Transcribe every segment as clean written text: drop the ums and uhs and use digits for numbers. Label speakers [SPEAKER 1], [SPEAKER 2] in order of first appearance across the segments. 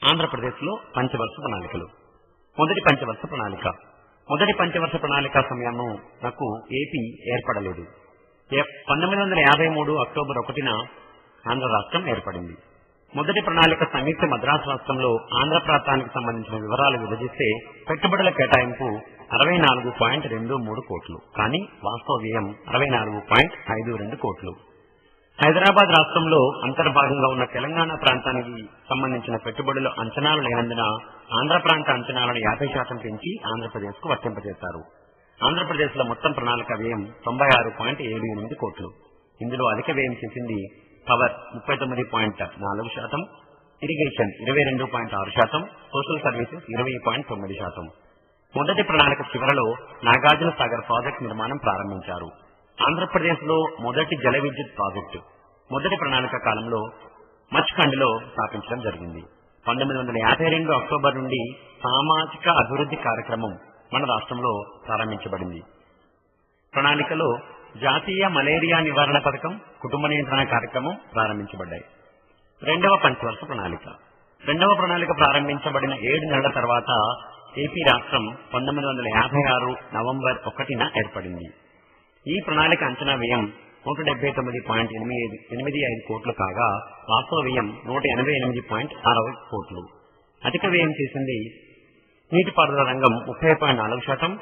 [SPEAKER 1] ఆంధ్రప్రదేశ్లో పంచవర్ష ప్రణాళికలు. మొదటి పంచవర్ష ప్రణాళిక. మొదటి పంచవర్ష ప్రణాళిక సమయంలో నాకు ఏపీ ఏర్పడలేదు. 1953 అక్టోబర్ 1న ఆంధ్ర రాష్ట్రం ఏర్పడింది. మొదటి ప్రణాళిక సంయుక్త మద్రాసు రాష్ట్రంలో ఆంధ్ర ప్రాంతానికి సంబంధించిన వివరాలు విభజిస్తే పెట్టుబడుల కేటాయింపు 64.23 కోట్లు, కానీ వాస్తవ వ్యయం 64.52 కోట్లు. హైదరాబాద్ రాష్ట్రంలో అంతర్భాగంగా ఉన్న తెలంగాణ ప్రాంతానికి సంబంధించిన పెట్టుబడులు అంచనాలు లేనందున ఆంధ్ర ప్రాంత అంచనాలను 50% పెంచి ఆంధ్రప్రదేశ్ కు వర్తింపజేశారు. ఆంధ్రప్రదేశ్ లో మొత్తం ప్రణాళిక వ్యయం 96.78 కోట్లు. ఇందులో అధిక వ్యయం చేసింది పవర్ 39.4%, ఇరిగేషన్ 22.6%, సోషల్ సర్వీసెస్ 20.9%. మొదటి ప్రణాళిక చివరలో నాగార్జున సాగర్ ప్రాజెక్టు నిర్మాణం ప్రారంభించారు. ఆంధ్రప్రదేశ్ లో మొదటి జల విద్యుత్ ప్రాజెక్టు మొదటి ప్రణాళిక కాలంలో మచ్కండ్లో స్థాపించడం జరిగింది. 1952 అక్టోబర్ నుండి సామాజిక అభివృద్ధి కార్యక్రమం మన రాష్ట్రంలో ప్రారంభించబడింది. ప్రణాళికలో జాతీయ మలేరియా నివారణ పథకం, కుటుంబ నియంత్రణ కార్యక్రమం ప్రారంభించబడ్డాయి. రెండవ పంచవర్ష ప్రణాళిక. రెండవ ప్రణాళిక ప్రారంభించబడిన 7 నెలల తర్వాత ఏపీ రాష్ట్రం 1956 నవంబర్ 1న ఏర్పడింది. ఈ ప్రణాళిక అంచనా వ్యయం 179.85 కోట్లు కాగా వాస్తవ వ్యయం 188.60 కోట్లు. అధిక వ్యయం చేసింది నీటిపారుదల రంగం 30.4%,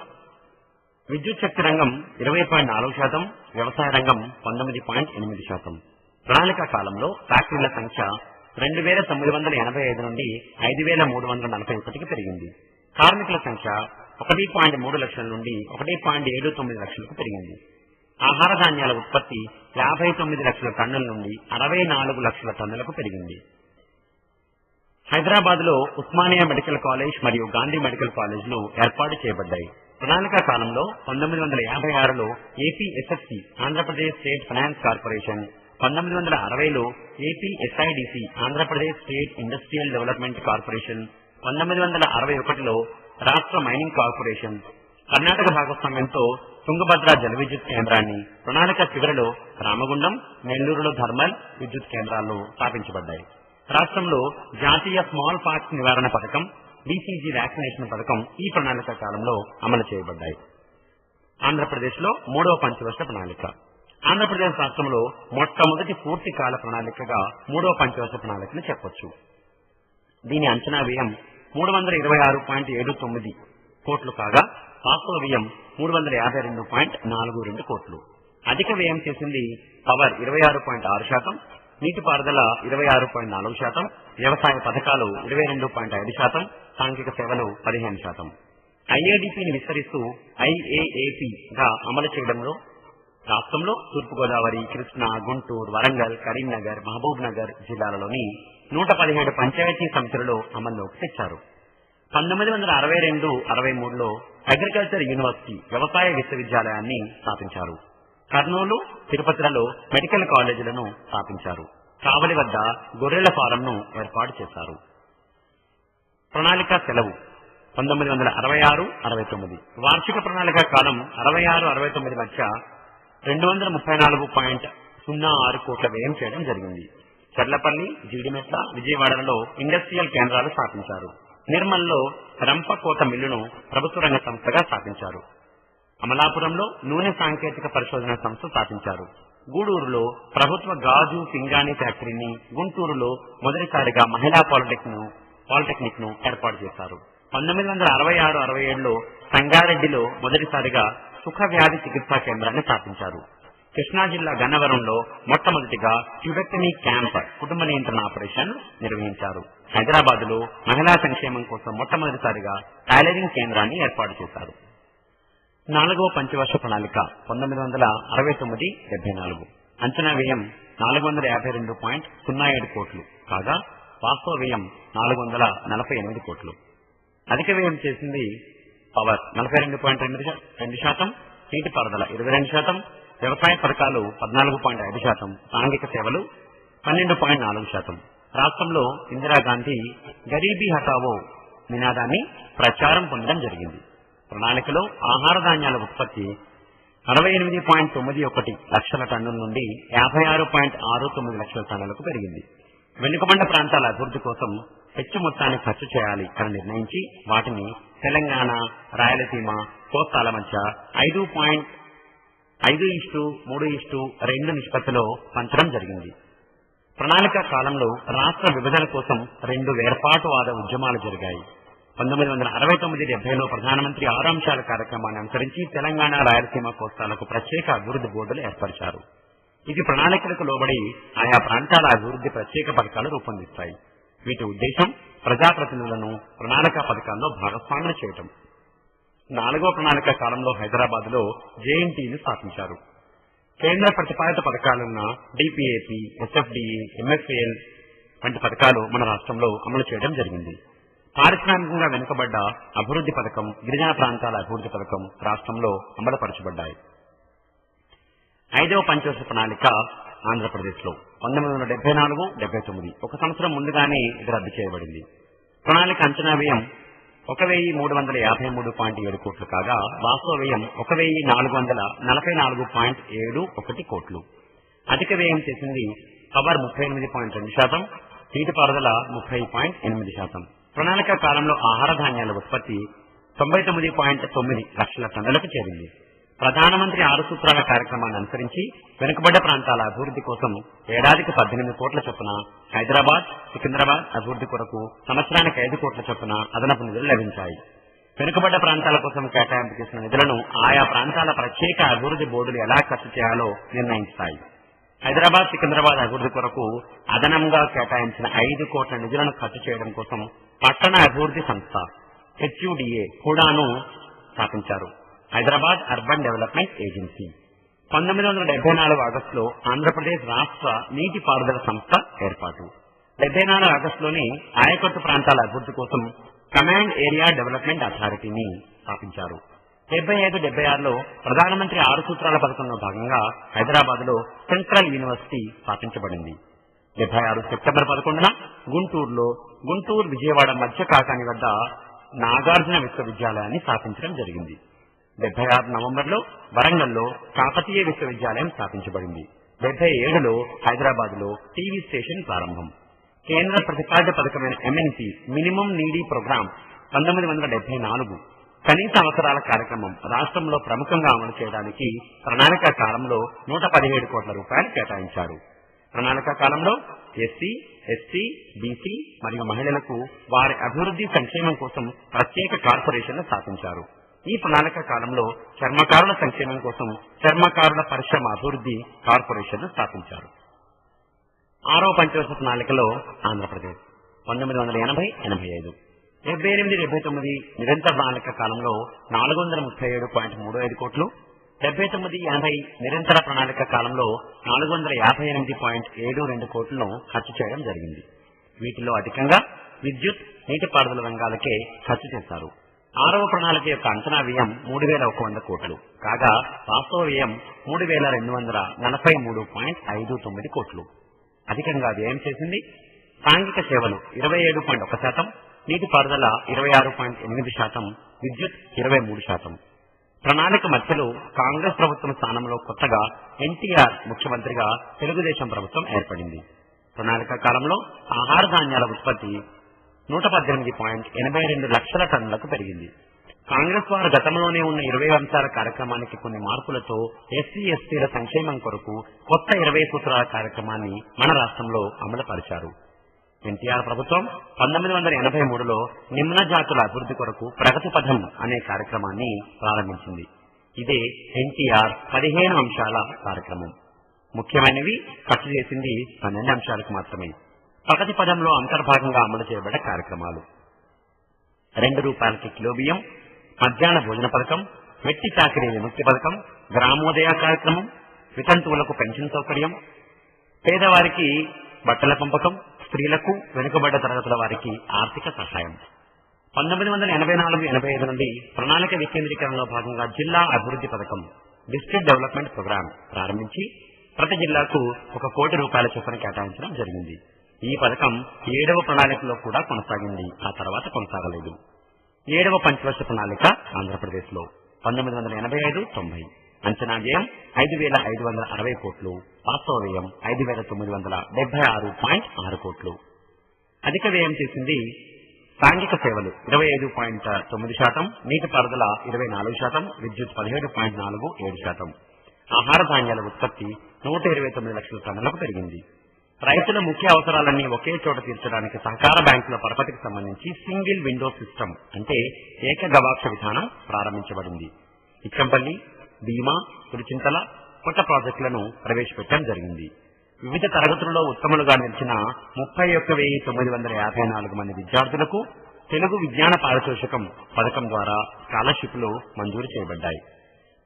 [SPEAKER 1] విద్యుత్ శక్తి రంగం 20.4%, వ్యవసాయ రంగం 19.8%. ప్రణాళిక కాలంలో ఫ్యాక్టరీల సంఖ్య 2985 నుండి 5341కి పెరిగింది. కార్మికుల సంఖ్య 1.3 లక్షల నుండి 1.79 లక్షలకు పెరిగింది. ఆహార ధాన్యాల ఉత్పత్తి 59 లక్షల టన్నుల నుండి 64 లక్షల టన్నులకు పెరిగింది. హైదరాబాద్ లో ఉస్మానియా మెడికల్ కాలేజ్ మరియు గాంధీ మెడికల్ కాలేజ్లు ఏర్పాటు చేయబడ్డాయి. ప్రణాళిక కాలంలో 1956లో AP SFC Andhra Pradesh state finance corporation, 1960లో AP SIDC Andhra Pradesh state industrial development corporation, 1961లో రాష్ట్ర మైనింగ్ కార్పొరేషన్, కర్ణాటక భాగస్వామ్యంతో తుంగభద్ర జల విద్యుత్ కేంద్రాన్ని, ప్రణాళిక చివరిలో రామగుండం, నెల్లూరులో థర్మల్ విద్యుత్ కేంద్రాలు స్థాపించబడ్డాయి. రాష్ట్రంలో జాతీయ స్మాల్ పాక్స్ నివారణ పథకం, బీసీజీ వ్యాక్సినేషన్ పథకం ఈ ప్రణాళిక కాలంలో అమలు చేయబడ్డాయి. ఆంధ్రప్రదేశ్ లో మూడవ పంచవర్ష ప్రణాళిక. ఆంధ్రప్రదేశ్ రాష్ట్రంలో మొట్టమొదటి పూర్తి కాల ప్రణాళికగా మూడవ పంచవర్ష ప్రణాళికను చెప్పొచ్చు. దీని అంచనా వ్యయం 326.79 కోట్లు కాగా వాస్తవ వ్యయం 352.42 కోట్లు. అధిక వ్యయం చేసింది పవర్ 26.6%, నీటిపారుదల 26.4%, వ్యవసాయ పథకాలు 22.5%, సాంఘిక సేవలు 15%. ఐఏడీపీని విస్తరిస్తూ ఐఏఏపీగా అమలు చేయడంలో రాష్ట్రంలో తూర్పుగోదావరి, కృష్ణా, గుంటూరు, వరంగల్, కరీంనగర్, మహబూబ్ నగర్ జిల్లాలలోని 117 పంచాయతీ సమితులలో అమల్లోకి తెచ్చారు. 1962-63లో అగ్రికల్చర్ యూనివర్సిటీ వ్యవసాయ విశ్వవిద్యాలయాన్ని స్థాపించారు. కర్నూలు, తిరుపతిలలో మెడికల్ కాలేజీలను స్థాపించారు. కావలి వద్ద గొర్రెల ఫారంను ఏర్పాటు చేశారు. ప్రణాళిక సెలవు 1966-69. వార్షిక ప్రణాళిక కాలం 66-69 మధ్య 234.06 కోట్ల వ్యయం చేయడం జరిగింది. చర్లపల్లి, జీడిమెట్ల, విజయవాడలలో ఇండస్ట్రియల్ కేంద్రాలు స్థాపించారు. నిర్మల్లో రంపకోట మిల్లును ప్రభుత్వ రంగ సంస్థగా స్థాపించారు. అమలాపురంలో నూనె సాంకేతిక పరిశోధన సంస్థ స్థాపించారు. గూడూరులో ప్రభుత్వ గాజు పింగాణి ఫ్యాక్టరీని, గుంటూరులో మొదటిసారిగా మహిళా పాలిటెక్నిక్ ను ఏర్పాటు చేశారు. 1966-67లో సంగారెడ్డిలో మొదటిసారిగా సుఖ వ్యాధి చికిత్సా కేంద్రాన్ని స్థాపించారు. కృష్ణా జిల్లా గన్నవరంలో మొట్టమొదటిగా ట్యూబెక్టమీ క్యాంప్ కుటుంబ నియంత్రణ ఆపరేషన్ నిర్వహించారు. హైదరాబాద్ లో మహిళా సంక్షేమం కోసం మొట్టమొదటిసారిగా టైలరింగ్ కేంద్రాన్ని ఏర్పాటు చేశారు. నాలుగవ పంచవర్ష ప్రణాళిక 1969-74. అంచనా వ్యయం 452.07 కోట్లు కాగా వాస్తవ వ్యయం 448 కోట్లు. అధిక వ్యయం చేసింది పవర్ 42.2%, నీటిపారుదల 22%, వ్యవసాయ పథకాలు 14.5%, సాంఘిక సేవలు 12.4%. రాష్ట్రంలో ఇందిరాగాంధీ గరీబీ హఠావో నినాదాన్ని ప్రచారం పొందడం జరిగింది. ప్రణాళికలో ఆహార ధాన్యాల ఉత్పత్తి 68.91 లక్షల టన్నుల నుండి 56.69 లక్షల టన్నులకు పెరిగింది. వెనుకబడ్డ ప్రాంతాల అభివృద్ధి కోసం హెచ్చు మొత్తాన్ని ఖర్చు చేయాలి అని నిర్ణయించి వాటిని తెలంగాణ, రాయలసీమ, కోస్తాల మధ్య 5:3:2 నిష్పత్తిలో పంచడం జరిగింది. ప్రణాళిక కాలంలో రాష్ట్ర విభజన కోసం 2 వేర్పాటువాద ఉద్యమాలు జరిగాయి. 1969-70లో ప్రధానమంత్రి 6 అంశాల కార్యక్రమాన్ని అనుసరించి తెలంగాణ, రాయలసీమ, కోస్తాలకు ప్రత్యేక అభివృద్ధి బోర్డులు ఏర్పరిచారు. ఇది ప్రణాళికలకు లోబడి ఆయా ప్రాంతాల అభివృద్ధి ప్రత్యేక పథకాలు రూపొందిస్తాయి. వీటి ఉద్దేశం ప్రజాప్రతినిధులను ప్రణాళిక పథకాల్లో భాగస్వాములు చేయటం. 4వ ప్రణాళిక కాలంలో హైదరాబాద్ లో జేఎన్టీని స్థాపించారు. కేంద్ర ప్రతిపాదిత పథకాలున్న డిపిఏపి, ఎస్ఎఫ్డిఈ, ఎంఎఫ్ఏఎల్ వంటి పథకాలు మన రాష్ట్రంలో అమలు చేయడం జరిగింది. పారిశ్రామికంగా వెనుకబడ్డ అభివృద్ధి పథకం, గిరిజన ప్రాంతాల అభివృద్ధి పథకం రాష్ట్రంలో అమలుపరచబడ్డాయి. 5వ పంచవర్ష ప్రణాళిక ఆంధ్రప్రదేశ్లో 1974-79 ఒక సంవత్సరం ముందుగానే ఇది రద్దు చేయబడింది. ప్రణాళిక అంచనా వ్యయం 1,353.7 కోట్లు కాగా వాస్తవ వ్యయం 1,444.71 కోట్లు. అధిక వ్యయం చేసింది పవర్ 38.2%, నీటిపారుదల 30.8%. ప్రణాళిక కాలంలో ఆహార ధాన్యాల ఉత్పత్తి 99.9 లక్షల టన్నులకు చేరింది. ప్రధానమంత్రి 6 సూత్రాల కార్యక్రమాన్ని అనుసరించి వెనుకబడ్డ ప్రాంతాల అభివృద్ధి కోసం ఏడాదికి 18 కోట్ల చొప్పున, హైదరాబాద్, సికింద్రాబాద్ అభివృద్ధి కొరకు సంవత్సరానికి 5 కోట్ల చొప్పున అదనపు నిధులు లభించాయి. వెనుకబడ్డ ప్రాంతాల కోసం కేటాయింపు చేసిన నిధులను ఆయా ప్రాంతాల ప్రత్యేక అభివృద్ధి బోర్డులు ఎలా ఖర్చు చేయాలో నిర్ణయిస్తాయి. హైదరాబాద్, సికింద్రాబాద్ అభివృద్ధి కొరకు అదనంగా కేటాయించిన 5 కోట్ల నిధులను ఖర్చు చేయడం కోసం పట్టణ అభివృద్ధి సంస్థ HUDA కూడాను స్థాపించారు. Hyderabad urban development agency. 1974 ఆగస్టులో ఆంధ్రప్రదేశ్ రాష్ట్ర నీటిపారుదల సంస్థ ఏర్పాటు. 74 ఆగస్టులోని ఆయకట్టు ప్రాంతాల అభివృద్ధి కోసం కమాండ్ ఏరియా డెవలప్మెంట్ అథారిటీని స్థాపించారు. 75-76లో ప్రధానమంత్రి 6 సూత్రాల పథకంలో భాగంగా హైదరాబాద్ లో సెంట్రల్ యూనివర్సిటీ స్థాపించబడింది. 76 సెప్టెంబర్ 11న గుంటూరులో గుంటూరు విజయవాడ మధ్య కాకాని వద్ద నాగార్జున విశ్వవిద్యాలయాన్ని స్థాపించడం జరిగింది. 76 నవంబర్లో వరంగల్లో కాకతీయ విశ్వవిద్యాలయం స్థాపించబడింది. 77లో హైదరాబాద్ లో టీవీ స్టేషన్ ప్రారంభం. కేంద్ర ప్రతిపాదిత పథకమైన MNP మినిమం నీడీ ప్రోగ్రాం 1974 కనీస అవసరాల కార్యక్రమం రాష్ట్రంలో ప్రముఖంగా అమలు చేయడానికి ప్రణాళిక కాలంలో 117 కోట్ల రూపాయలు కేటాయించారు. ప్రణాళిక కాలంలో ఎస్సీ, ఎస్టీ, బీసీ మరియు మహిళలకు వారి అభివృద్ధి సంక్షేమం కోసం ప్రత్యేక కార్పొరేషన్లు స్థాపించారు. ఈ ప్రణాళిక కాలంలో చర్మకారుల సంక్షేమం కోసం చర్మకారుల పరిశ్రమ అభివృద్ధి కార్పొరేషన్ను స్థాపించారు. 6వ పంచవర్ష ప్రణాళికలో ఆంధ్రప్రదేశ్ 1980-85, 78-79 నిరంతర ప్రణాళిక కాలంలో 437.35 కోట్లు, 79-80 నిరంతర ప్రణాళిక కాలంలో 458.72 కోట్లను ఖర్చు చేయడం జరిగింది. వీటిలో అధికంగా విద్యుత్, నీటిపారుదల రంగాలకే ఖర్చు చేశారు. 6వ ప్రణాళిక యొక్క అంచనా వ్యయం 3,100 కోట్లు కాగా వాస్తవ వ్యయం 3,243.59 కోట్లు. అధికంగా వ్యయం చేసింది సాంఘిక సేవలు 27.1%, నీటిపారుదల 26.8%, విద్యుత్ 23%. ప్రణాళిక మధ్యలో కాంగ్రెస్ ప్రభుత్వం స్థానంలో కొత్తగా ఎన్టీఆర్ ముఖ్యమంత్రిగా తెలుగుదేశం ప్రభుత్వం ఏర్పడింది. ప్రణాళిక కాలంలో ఆహార ధాన్యాల ఉత్పత్తి 118.82 లక్షల టన్నులకు పెరిగింది. కాంగ్రెస్ వారు గతంలోనే ఉన్న 20 అంశాల కార్యక్రమానికి కొన్ని మార్పులతో ఎస్సీ, ఎస్టీల సంక్షేమం కొరకు కొత్త 20 సూత్రాల కార్యక్రమాన్ని మన రాష్ట్రంలో అమలుపరిచారు. ఎన్టీఆర్ ప్రభుత్వం 1983లో నిమ్న జాతుల అభివృద్ధి కొరకు ప్రగతి పథం అనే కార్యక్రమాన్ని ప్రారంభించింది. ఇదే ఎన్టీఆర్ 15 అంశాల కార్యక్రమం. ముఖ్యమైనవి ఖర్చు చేసింది 12 అంశాలకు మాత్రమే. ప్రగతి పథంలో అంతర్భాగంగా అమలు చేయబడ్డ కార్యక్రమాలు: 2 రూపాయలకి కిలో బియ్యం, మధ్యాహ్న భోజన పథకం, వెట్టి చాకిరీ విముక్తి పథకం, గ్రామోదయ కార్యక్రమం, వితంతువులకు పెన్షన్ సౌకర్యం, పేదవారికి బట్టల పంపకం, స్త్రీలకు, వెనుకబడ్డ తరగతుల వారికి ఆర్థిక సహాయం. 1984-85 నుండి ప్రణాళిక వికేంద్రీకరణలో భాగంగా జిల్లా అభివృద్ధి పథకం డిస్ట్రిక్ట్ డెవలప్మెంట్ ప్రోగ్రాం ప్రారంభించి ప్రతి జిల్లాకు 1 కోటి రూపాయల చొప్పున కేటాయించడం జరిగింది. ఈ పథకం 7వ ప్రణాళికలో కూడా కొనసాగింది. ఆ తర్వాత కొనసాగలేదు. 7వ పంచవర్ష ప్రణాళిక ఆంధ్రప్రదేశ్ లో 1985-90, అంచనా వ్యయం 5,560 కోట్లు, వాస్తవ వ్యయం 5,976.6 కోట్లు. అధిక వ్యయం చేసింది సాంఘిక సేవలు 25.9%, నీటిపారుదల 24%, విద్యుత్ 17.47%. ఆహార ధాన్యాల ఉత్పత్తి 129 లక్షల టన్నులకు పెరిగింది. రైతుల ముఖ్య అవసరాలన్నీ ఒకే చోట తీర్చడానికి సహకార బ్యాంకుల పరపతికి సంబంధించి సింగిల్ విండో సిస్టమ్ అంటే ఏక గవాక్ష విధానం ప్రారంభించబడింది. ఇచ్చంపల్లి, భీమా, పులిచింతల కొత్త ప్రాజెక్టులను ప్రవేశపెట్టడం జరిగింది. వివిధ తరగతుల్లో ఉత్తములుగా నిలిచిన 31,954 మంది విద్యార్థులకు తెలుగు విజ్ఞాన పారితోషికం పథకం ద్వారా స్కాలర్షిప్లు మంజూరు చేయబడ్డాయి.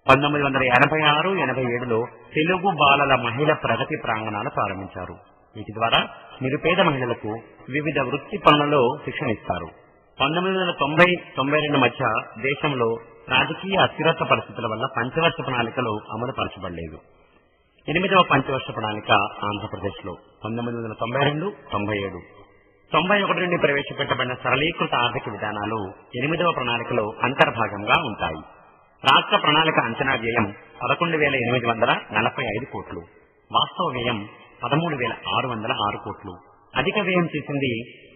[SPEAKER 1] 1986-87లో తెలుగు బాలల మహిళ ప్రగతి ప్రాంగణాలు ప్రారంభించారు. వీటి ద్వారా నిరుపేద మహిళలకు వివిధ వృత్తి పనులలో శిక్షణ ఇస్తారు. 1990-92 మధ్య దేశంలో రాజకీయ అస్థిరత్వ పరిస్థితుల వల్ల పంచవర్ష ప్రణాళికలు అమలు పరచబడలేదు. 8వ పంచవర్ష ప్రణాళిక ఆంధ్రప్రదేశ్లో 1992-97, 91 నుండి ప్రవేశపెట్టబడిన సరళీకృత ఆర్థిక విధానాలు 8వ ప్రణాళికలో అంతర్భాగంగా ఉంటాయి. రాష్ట్ర ప్రణాళిక అంచనా వ్యయం 11,845 కోట్లు, వాస్తవ వ్యయం 13,606 కోట్లు. అధిక వ్యయం చేసింది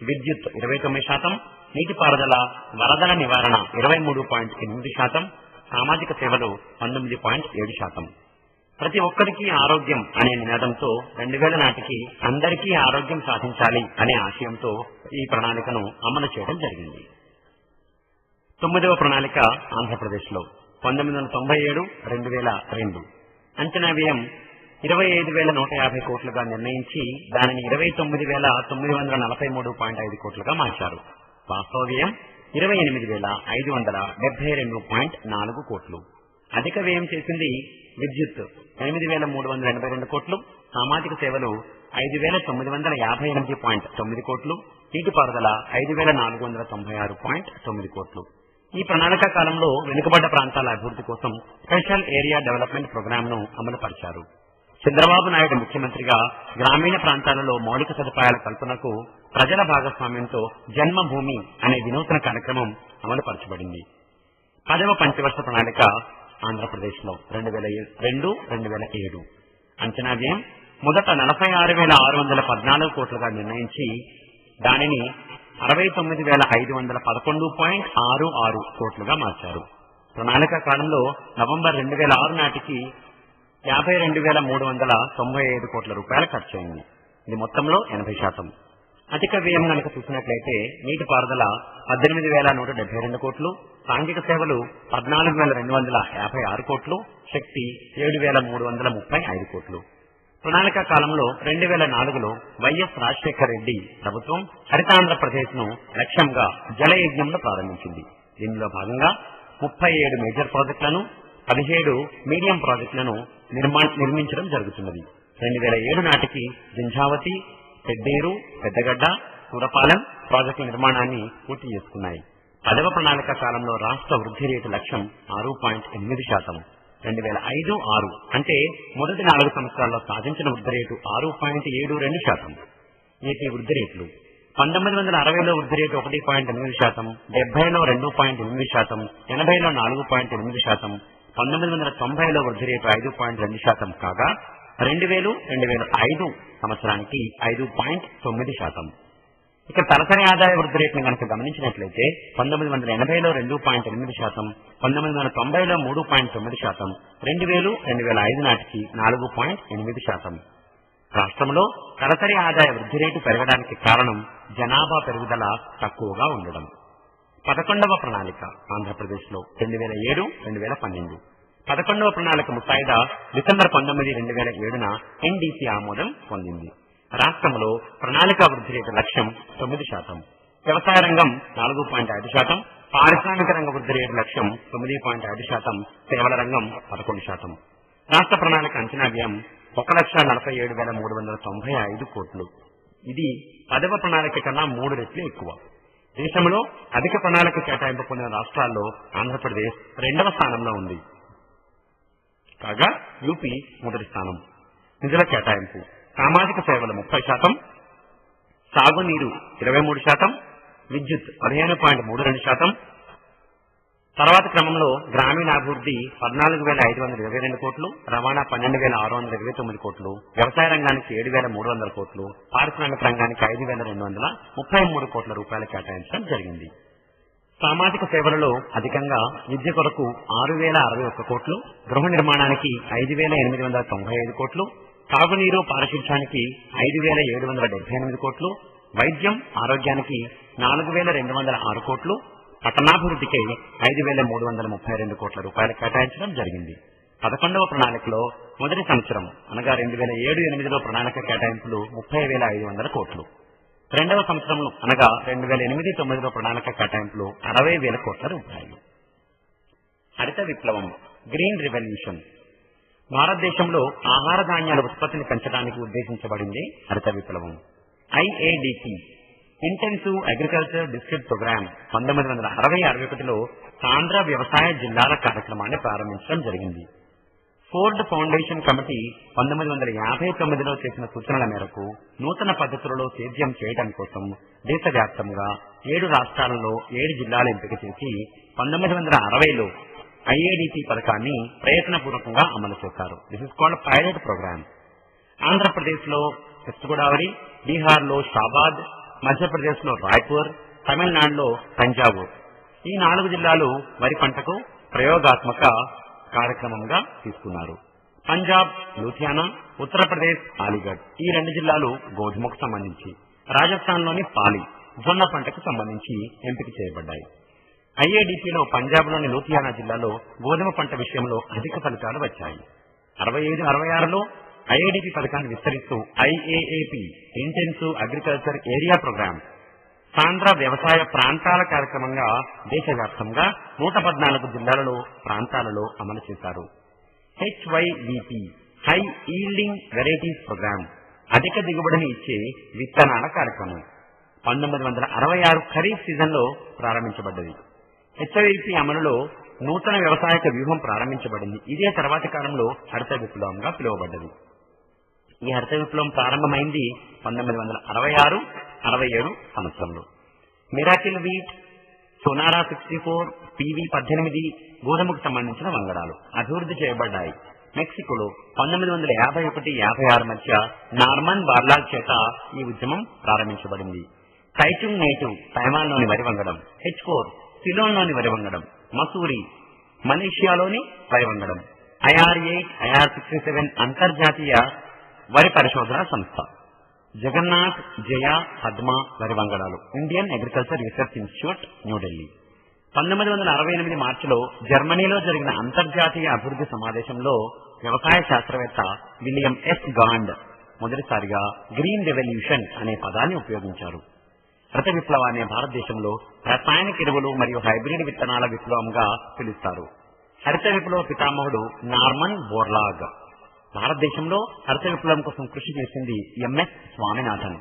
[SPEAKER 1] విద్యుత్ 29%, నీటిపారుదల, వరదల నివారణ 23.8%, సామాజిక సేవలు 19.7%. ప్రతి ఒక్కరికి ఆరోగ్యం అనే నినాదంతో 2000 నాటికి అందరికీ ఆరోగ్యం సాధించాలి అనే ఆశయంతో ఈ ప్రణాళికను అమలు చేయడం జరిగింది. 9వ ప్రణాళిక ఆంధ్రప్రదేశ్లో 1997-2002 అంచనా వ్యయం 25,150 కోట్లుగా నిర్ణయించి దానిని 29,943.5 కోట్లుగా మార్చారు. వాస్తవ వ్యయం 28,572.4 కోట్లు. అధిక వ్యయం చేసింది విద్యుత్ 8,382 కోట్లు, సామాజిక సేవలు 5,958.9 కోట్లు, నీటిపారుదల 5,496.9 కోట్లు. ఈ ప్రణాళిక కాలంలో వెనుకబడ్డ ప్రాంతాల అభివృద్ధి కోసం స్పెషల్ ఏరియా డెవలప్మెంట్ ప్రోగ్రామ్ ను అమలు పరిచారు. చంద్రబాబు నాయుడు ముఖ్యమంత్రిగా గ్రామీణ ప్రాంతాలలో మౌలిక సదుపాయాల కల్పనకు ప్రజల భాగస్వామ్యంతో జన్మభూమి అనే వినూత్న కార్యక్రమం అమలు పరచబడింది. 10వ పంచవర్ష ప్రణాళిక ఆంధ్రప్రదేశ్లో 2002-2007 అంచనా వ్యయం మొదట 46,614 కోట్లుగా నిర్ణయించి దానిని 69,511.66 కోట్లుగా మార్చారు. ప్రణాళిక కాలంలో నవంబర్ 2006 నాటికి 52,395 కోట్ల రూపాయలు ఖర్చయింది. ఇది మొత్తంలో 80%. అధిక వ్యయం కనుక చూసినట్లయితే నీటిపారుదల 18,172 కోట్లు, సాంఘిక సేవలు 14,256 కోట్లు, శక్తి 7,335 కోట్లు. ప్రణాళిక కాలంలో 2004లో వైఎస్ రాజశేఖర రెడ్డి ప్రభుత్వం హరితాంధ్రప్రదేశ్ ను లక్ష్యంగా జలయజ్ఞంలో ప్రారంభించింది. దీనిలో భాగంగా 37 మేజర్ ప్రాజెక్టులను, 17 మీడియం ప్రాజెక్టులను నిర్మించడం జరుగుతున్నది. 2007 నాటికి జింఝావతి, పెద్దేరు, పెద్దగడ్డ, సూరపాలెం ప్రాజెక్టుల నిర్మాణాన్ని పూర్తి చేసుకున్నాయి. 10వ ప్రణాళిక కాలంలో రాష్ట్ర వృద్ధి రేటు లక్ష్యం 6.8%. 2005-6 అంటే మొదటి 4 సంవత్సరాల్లో సాధించిన వృద్ధి రేటు 6.72%. ఏపీ వృద్ధి రేట్లు 1960లో వృద్ధి రేటు 1.8%, 70లో 2.8%, 80లో 4.8%, 1990లో వృద్ధి రేటు 5.2% కాగా 2000-2005 సంవత్సరానికి 5.9%. ఇక తలసరి ఆదాయ వృద్ధి రేటును కనుక గమనించినట్లయితే 1980లో 2.8%, 1990లో 3.9%, 2000-2005 నాటికి 4.8%. రాష్ట్రంలో తలసరి ఆదాయ వృద్ధి రేటు పెరగడానికి కారణం జనాభా పెరుగుదల తక్కువగా ఉండడం. 11వ ప్రణాళిక ఆంధ్రప్రదేశ్లో 2007-2012. 11వ ప్రణాళిక ముసాయిదా డిసెంబర్ 19, 2007న ఎన్డీసీ ఆమోదం పొందింది. రాష్ట్రంలో ప్రణాళిక వృద్ధి రేటు లక్ష్యం 9%, వ్యవసాయ రంగం 4.5%, పారిశ్రామిక రంగ వృద్ధి రేటు లక్ష్యం 9.5%, సేవల రంగం 11%. రాష్ట్ర ప్రణాళిక అంచనా వ్యయం 1,47,395 కోట్లు. ఇది 10వ ప్రణాళిక కన్నా 3 రెట్లు ఎక్కువ. దేశంలో అధిక ప్రణాళిక కేటాయింపు పొందిన రాష్ట్రాల్లో ఆంధ్రప్రదేశ్ 2వ స్థానంలో ఉంది. కాగా యూపీ మొదటి స్థానం. నిధుల కేటాయింపు సామాజిక సేవలు 30%, సాగునీరు 23%, విద్యుత్ 15.32%, తర్వాత క్రమంలో గ్రామీణాభివృద్ధి 14,522 కోట్లు, రవాణా 12,629 కోట్లు, వ్యవసాయ రంగానికి 7,300 కోట్లు, పారిశ్రామిక రంగానికి 5,233 కోట్ల రూపాయలు కేటాయించడం జరిగింది. సామాజిక సేవలలో అధికంగా విద్య కొరకు 6,061 కోట్లు, గృహ నిర్మాణానికి 5,895 కోట్లు, తాగునీరు పారిశుధ్యానికి 5,778 కోట్లు, వైద్యం ఆరోగ్యానికి 4,206 కోట్లు, పట్టణాభివృద్ధికి 5,332 కోట్ల రూపాయలు కేటాయించడం జరిగింది. 11వ ప్రణాళికలో మొదటి సంవత్సరం అనగా 2007-8లో ప్రణాళిక కేటాయింపులు 30,500 కోట్లు, రెండవ సంవత్సరంలో అనగా 2008-9లో ప్రణాళిక కేటాయింపులు 60,000 కోట్ల రూపాయలు. హరిత విప్లవం, గ్రీన్ రెవల్యూషన్. భారతదేశంలో ఆహార ధాన్యాల ఉత్పత్తిని పెంచడానికి ఉద్దేశించబడింది హరిత విప్లవం. IADP intensive agriculture district programme 1960-61లో ఆంధ్ర వ్యవసాయ జిల్లాల కార్యక్రమాన్ని ప్రారంభించడం జరిగింది. ఫోర్డ్ ఫౌండేషన్ కమిటీ 1959లో చేసిన సూచనల మేరకు నూతన పద్ధతులలో సేద్యం చేయడం కోసం దేశవ్యాప్తంగా 7 రాష్ట్రాలలో 7 జిల్లాలు ఎంపిక చేసి 1960లో ఐఏడిపి పథకాన్ని ప్రయత్నపూర్వకంగా అమలు చేశారు. This is called pilot program. Andhra Pradesh లో వెస్ట్ గోదావరి, బీహార్ లో షాబాద్, మధ్యప్రదేశ్ లో రాయ్పూర్, తమిళనాడులో తంజావూర్ ఈ 4 జిల్లాలు వరి పంటకు ప్రయోగాత్మక కార్యక్రమంగా తీసుకున్నారు. పంజాబ్ లూథియానా, ఉత్తరప్రదేశ్ అలీగఢ్ ఈ 2 జిల్లాలు గోధుమకు సంబంధించి, రాజస్థాన్ లోని పాలి జొన్న పంటకు సంబంధించి ఎంపిక చేయబడ్డాయి. ఐఏడిపిలో పంజాబ్ లోని లూథియానా జిల్లాలో గోధుమ పంట విషయంలో అధిక ఫలితాలు వచ్చాయి. 65-66లో ఐఏడిపి పథకాన్ని విస్తరిస్తూ ఐఏఏపి ఇంటెన్సివ్ అగ్రికల్చర్ ఏరియా ప్రోగ్రామ్ సాంద్ర వ్యవసాయ ప్రాంతాల కార్యక్రమంగా దేశవ్యాప్తంగా 114 జిల్లాలలో ప్రాంతాలలో అమలు చేశారు. హెచ్వైవిపి హై ఈల్డింగ్ వెరైటీస్ ప్రోగ్రామ్ అధిక దిగుబడిని ఇచ్చే విత్తనాల కార్యక్రమం 1966 ఖరీఫ్ సీజన్ లో ప్రారంభించబడ్డది. హెచ్వైవిపి అమలులో నూతన వ్యవసాయక వ్యూహం ప్రారంభించబడింది. ఇదే తర్వాతి కాలంలో హరిత విప్లవంగా పిలువబడ్డది. ఈ హరిత విప్లవం ప్రారంభమైంది 1966-67 సంవత్సరంలో. మిరాకిల్ వీట్, సోనారా 64, పివి 18 గోధుమకు సంబంధించిన వంగడాలు అభివృద్ధి చేయబడ్డాయి. మెక్సికోలో 1951-56 మధ్య నార్మన్ బార్లాగ్ చేత ఈ ఉద్యమం ప్రారంభించబడింది. టైచుంగ్ నేటివ్ తైవాన్లోని వరి వంగడం, హెచ్కోర్ సిలోన్లోని వరి వంగడం, మసూరి మలేషియాలోని వరి వంగడం, IR8, IR67 అంతర్జాతీయ వరి పరిశోధన సంస్థ, జగన్నాథ్, జయ, పద్మ వరి వంగడాలు, Indian agriculture research institute, New Delhi. 1968 మార్చిలో జర్మనీలో జరిగిన అంతర్జాతీయ అభివృద్ధి సమావేశంలో వ్యవసాయ శాస్త్రవేత్త విలియం ఎస్ గాండ్ మొదటిసారిగా గ్రీన్ రెవల్యూషన్ అనే పదాన్ని ఉపయోగించారు. హరిత విప్లవాన్ని భారతదేశంలో రసాయనిక ఎరువులు మరియు హైబ్రిడ్ విత్తనాల విప్లవంగా పిలుస్తారు. హరిత విప్లవ పితామహుడు నార్మన్ బోర్లాగ్. భారతదేశంలో హరిత విప్లవం కోసం కృషి చేసింది ఎంఎస్ స్వామినాథన్.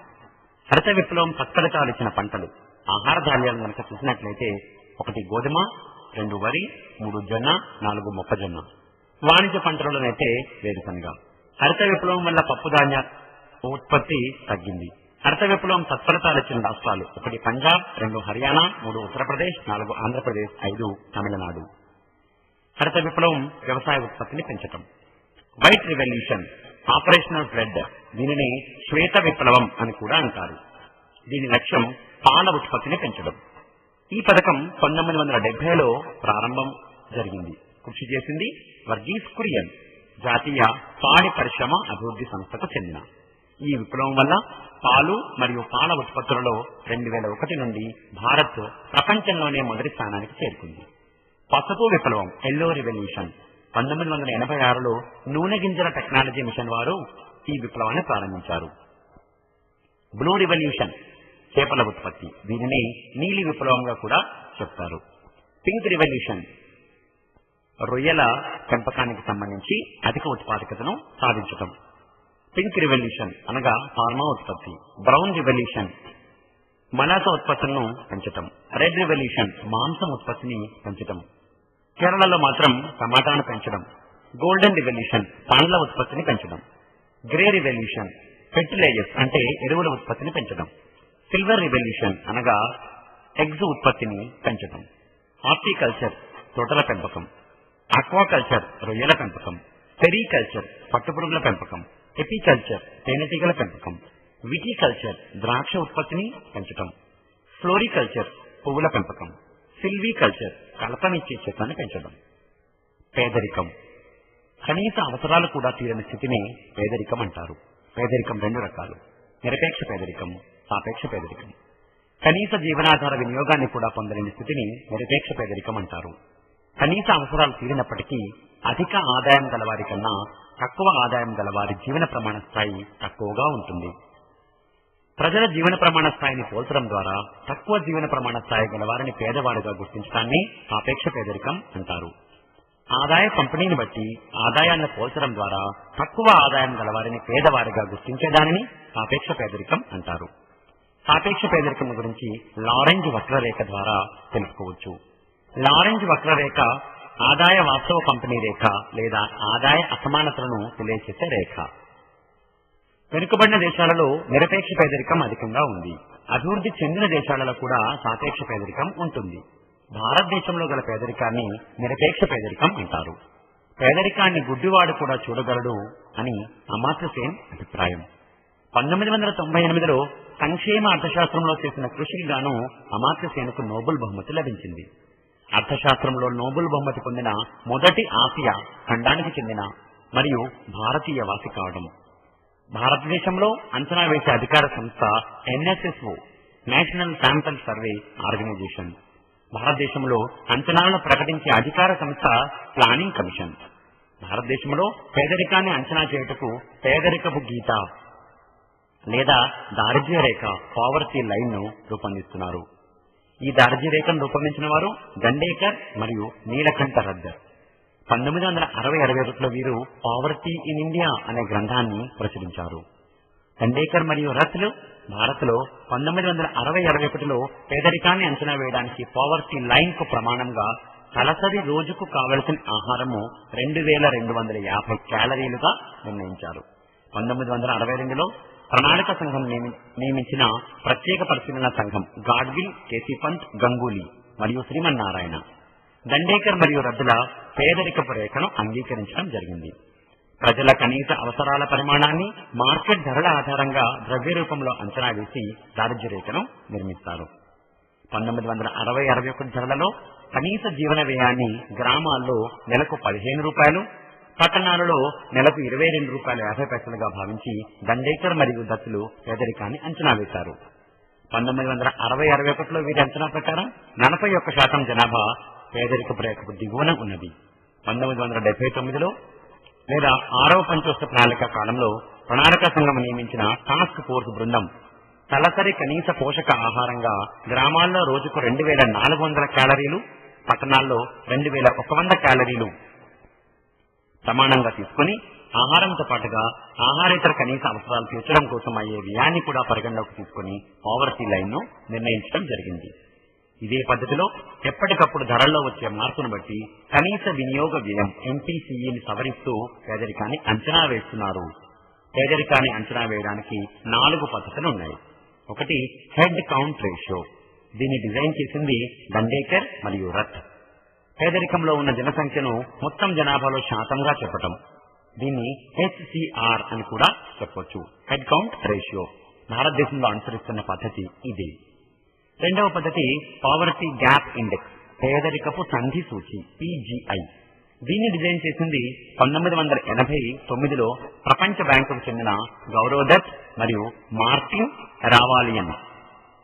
[SPEAKER 1] హరిత విప్లవం సత్ఫలితాలు ఇచ్చిన పంటలు ఆహార ధాన్యాలను కనుక చూసినట్లయితే 1 గోధుమ, 2 వరి, 3 జొన్న, 4 మొక్కజొన్న. వాణిజ్య పంటలలోనైతే వేరుశనగ. హరిత విప్లవం వల్ల పప్పు ధాన్య ఉత్పత్తి తగ్గింది. హరిత విప్లవం సత్ఫలితాలు ఇచ్చిన రాష్ట్రాలు 1 పంజాబ్, 2 హర్యానా, 3 ఉత్తరప్రదేశ్, 4 ఆంధ్రప్రదేశ్, 5 తమిళనాడు. హరిత విప్లవం వ్యవసాయ ఉత్పత్తిని పెంచటం. వైట్ రెవల్యూషన్ ఆపరేషనల్ ఫ్లడ్, దీనిని శ్వేత విప్లవం అని కూడా అంటారు. దీని లక్ష్యం పాల ఉత్పత్తిని పెంచడం. ఈ పథకం 1970లో ప్రారంభం జరిగింది. కృషి చేసింది వర్గీస్ కురియన్, జాతీయ పాడి పరిశ్రమ అభివృద్ధి సంస్థకు చెందిన. ఈ విప్లవం వల్ల పాలు మరియు పాల ఉత్పత్తులలో 2001 నుండి భారత్ ప్రపంచంలోనే మొదటి స్థానానికి చేరుకుంది. పసుపు విప్లవం ఎల్లో రెవల్యూషన్ 1986లో నూనె గింజల టెక్నాలజీ మిషన్ వారు ఈ విప్లవాన్ని ప్రారంభించారు. బ్లూ రెవల్యూషన్ చేపల ఉత్పత్తి, దీనిని నీలి విప్లవంగా కూడా చెప్తారు. పింక్ రెవల్యూషన్ రొయ్యల పెంపకానికి సంబంధించి అధిక ఉత్పాదకతను సాధించటం. పింక్ రెవల్యూషన్ అనగా ఫార్మా ఉత్పత్తి. బ్రౌన్ రెవల్యూషన్ మలాస ఉత్పత్తులను పెంచటం. రెడ్ రెవల్యూషన్ మాంసం ఉత్పత్తిని పెంచటం. కేరళలో మాత్రం టమాటాను పెంచడం. గోల్డెన్ రెవల్యూషన్ పండ్ల ఉత్పత్తిని పెంచడం. గ్రే రెవల్యూషన్ ఫెర్టిలైజర్స్ అంటే ఎరువుల ఉత్పత్తిని పెంచడం. సిల్వర్ రెవల్యూషన్ అనగా ఎగ్స్ ఉత్పత్తిని పెంచడం. హార్టికల్చర్ తోటల పెంపకం, ఆక్వాకల్చర్ రొయ్యల పెంపకం, సెరికల్చర్ పట్టుపురుగుల పెంపకం, ఎపికల్చర్ తేనెటీగల పెంపకం, విటికల్చర్ ద్రాక్ష ఉత్పత్తిని పెంచటం, ఫ్లోరికల్చర్ పువ్వుల పెంపకం, సిల్వికల్చర్ కలపనిచ్చే చెట్లను పెంచడం. పేదరికం కనీస అవసరాలు కూడా తీరని స్థితిని పేదరికం అంటారు. పేదరికం రెండు రకాలు: నిరపేక్ష పేదరికం, సాపేక్ష పేదరికం. కనీస జీవనాధార వినియోగాన్ని కూడా పొందలేని స్థితిని నిరపేక్ష పేదరికం అంటారు. కనీస అవసరాలు తీరినప్పటికీ అధిక ఆదాయం గలవారి కన్నా తక్కువ ఆదాయం గలవారి జీవన ప్రమాణ స్థాయి తక్కువగా ఉంటుంది. ప్రజల జీవన ప్రమాణ స్థాయిని పోల్చడం ద్వారా తక్కువ జీవన ప్రమాణ స్థాయి గలవారిని పేదవాడిగా గుర్తించడాన్ని సాపేక్ష పేదరికం అంటారు. ఆదాయ పంపిణీని బట్టి ఆదాయాన్ని పోల్చడం ద్వారా తక్కువ ఆదాయం గలవారిని పేదవారిగా గుర్తించేదానిని సాపేక్ష పేదరికం అంటారు. సాపేక్ష పేదరికం గురించి లారెంజ్ వక్రరేఖ ద్వారా తెలుసుకోవచ్చు. లారెంజ్ వక్రరేఖ ఆదాయ వాస్తవ పంపిణీ రేఖ లేదా ఆదాయ అసమానతలను తెలియచేసే రేఖ. వెనుకబడిన దేశాలలో నిరపేక్ష పేదరికం అధికంగా ఉంది. అభివృద్ధి చెందిన దేశాలలో కూడా సాపేక్ష పేదరికం ఉంటుంది. భారతదేశంలో గల పేదరికాన్ని నిరపేక్ష పేదరికం అంటారు. పేదరికాన్ని గుడ్డివాడు కూడా చూడగలడు అని అమాత్య సేన్ అభిప్రాయం. 1998లో సంక్షేమ అర్థశాస్త్రంలో చేసిన కృషికి గాను అమాత్య సేన్కు నోబెల్ బహుమతి లభించింది. అర్థశాస్త్రంలో నోబెల్ బహుమతి పొందిన మొదటి ఆసియా ఖండానికి చెందిన మరియు భారతీయ వాసి కావడం. భారతదేశంలో అంచనా వేసే అధికార సంస్థ NSSO, national sample survey organisation. భారతదేశంలో అంచనాలను ప్రకటించే అధికార సంస్థ ప్లానింగ్ కమిషన్. భారతదేశంలో పేదరికాన్ని అంచనా చేయుటకు పేదరికపు గీత లేదా దారిద్ర్య రేఖ పావర్టీ లైన్ ను రూపొందిస్తున్నారు. ఈ దారిద్ర్య రేఖను రూపొందించిన వారు దండేకర్ మరియు నీలకంఠ రద్దర్. 1960-61లో వీరు పావర్టీ ఇన్ ఇండియా అనే గ్రంథాన్ని ప్రచురించారు. దండేకర్ మరియు రత్లు భారత్లో 1960-61లో పేదరికాన్ని అంచనా వేయడానికి పావర్టీ లైన్ కు ప్రమాణంగా తలసరి రోజుకు కావలసిన ఆహారము 2250 క్యాలరీలుగా నిర్ణయించారు. 1962లో ప్రణాళిక సంఘం నియమించిన ప్రత్యేక పరిశీలన సంఘం గాడ్గిల్, కేసీపంత్, గంగూలీ మరియు శ్రీమన్నారాయణ దండేకర్ మరియు రద్దుల పేదరికపు రేఖను అంగీకరించడం జరిగింది. ప్రజల కనీస అవసరాల పరిమాణాన్ని మార్కెట్ ధరల ఆధారంగా ద్రవ్య రూపంలో అంచనా వేసి దారిద్ర్య రేఖను నిర్మిస్తారు. 1960-61 ధరలలో కనీస జీవన వ్యయాన్ని గ్రామాల్లో నెలకు 15 రూపాయలు, పట్టణాలలో నెలకు 22 రూపాయల 50 పైసలుగా భావించి దండేకర్ మరియు దత్తులు పేదరికాన్ని అంచనా వేశారు. 1960-61లో వీరి అంచనా ప్రకారం 41% జనాభా పేదరికపు రేఖకు దిగువన ఉన్నది. 1979లో లేదా 6వ పంచవర్ష ప్రణాళిక కాలంలో ప్రణాళిక సంఘం నియమించిన టాస్క్ ఫోర్స్ బృందం తలసరి కనీస పోషక ఆహారంగా గ్రామాల్లో రోజుకు 2400 క్యాలరీలు, పట్టణాల్లో 2100 క్యాలరీలు ప్రమాణంగా తీసుకుని ఆహారంతో పాటుగా ఆహారేతర కనీస అవసరాలు తీర్చడం కోసం అయ్యే వ్యయాన్ని కూడా పరిగణలోకి తీసుకుని పావర్టీ లైన్ ను నిర్ణయించడం జరిగింది. ఇదే పద్ధతిలో ఎప్పటికప్పుడు ధరల్లో వచ్చే మార్పును బట్టి కనీస వినియోగ వ్యయం MPCEని సవరిస్తూ పేదరికాన్ని అంచనా వేస్తున్నారు. పేదరికాన్ని అంచనా వేయడానికి 4 పద్ధతులు ఉన్నాయి. ఒకటి హెడ్ కౌంట్ రేషియో. దీన్ని డిజైన్ చేసింది దండేకర్ మరియు రత్. పేదరికంలో ఉన్న జనసంఖ్యను మొత్తం జనాభాలో శాతంగా చెప్పటం. దీన్ని HCR అని కూడా చెప్పొచ్చు. హెడ్ కౌంట్ రేషియో భారతదేశంలో అనుసరిస్తున్న పద్ధతి ఇది. రెండవ పద్ధతి పావర్టీ గ్యాప్ ఇండెక్స్, పేదరికపు సంధి సూచి PGI. దీన్ని డిజైన్ చేసింది 1989లో ప్రపంచ బ్యాంకుకు చెందిన గౌరవ్ దత్ మరియు మార్టిన్ రావాలియన్.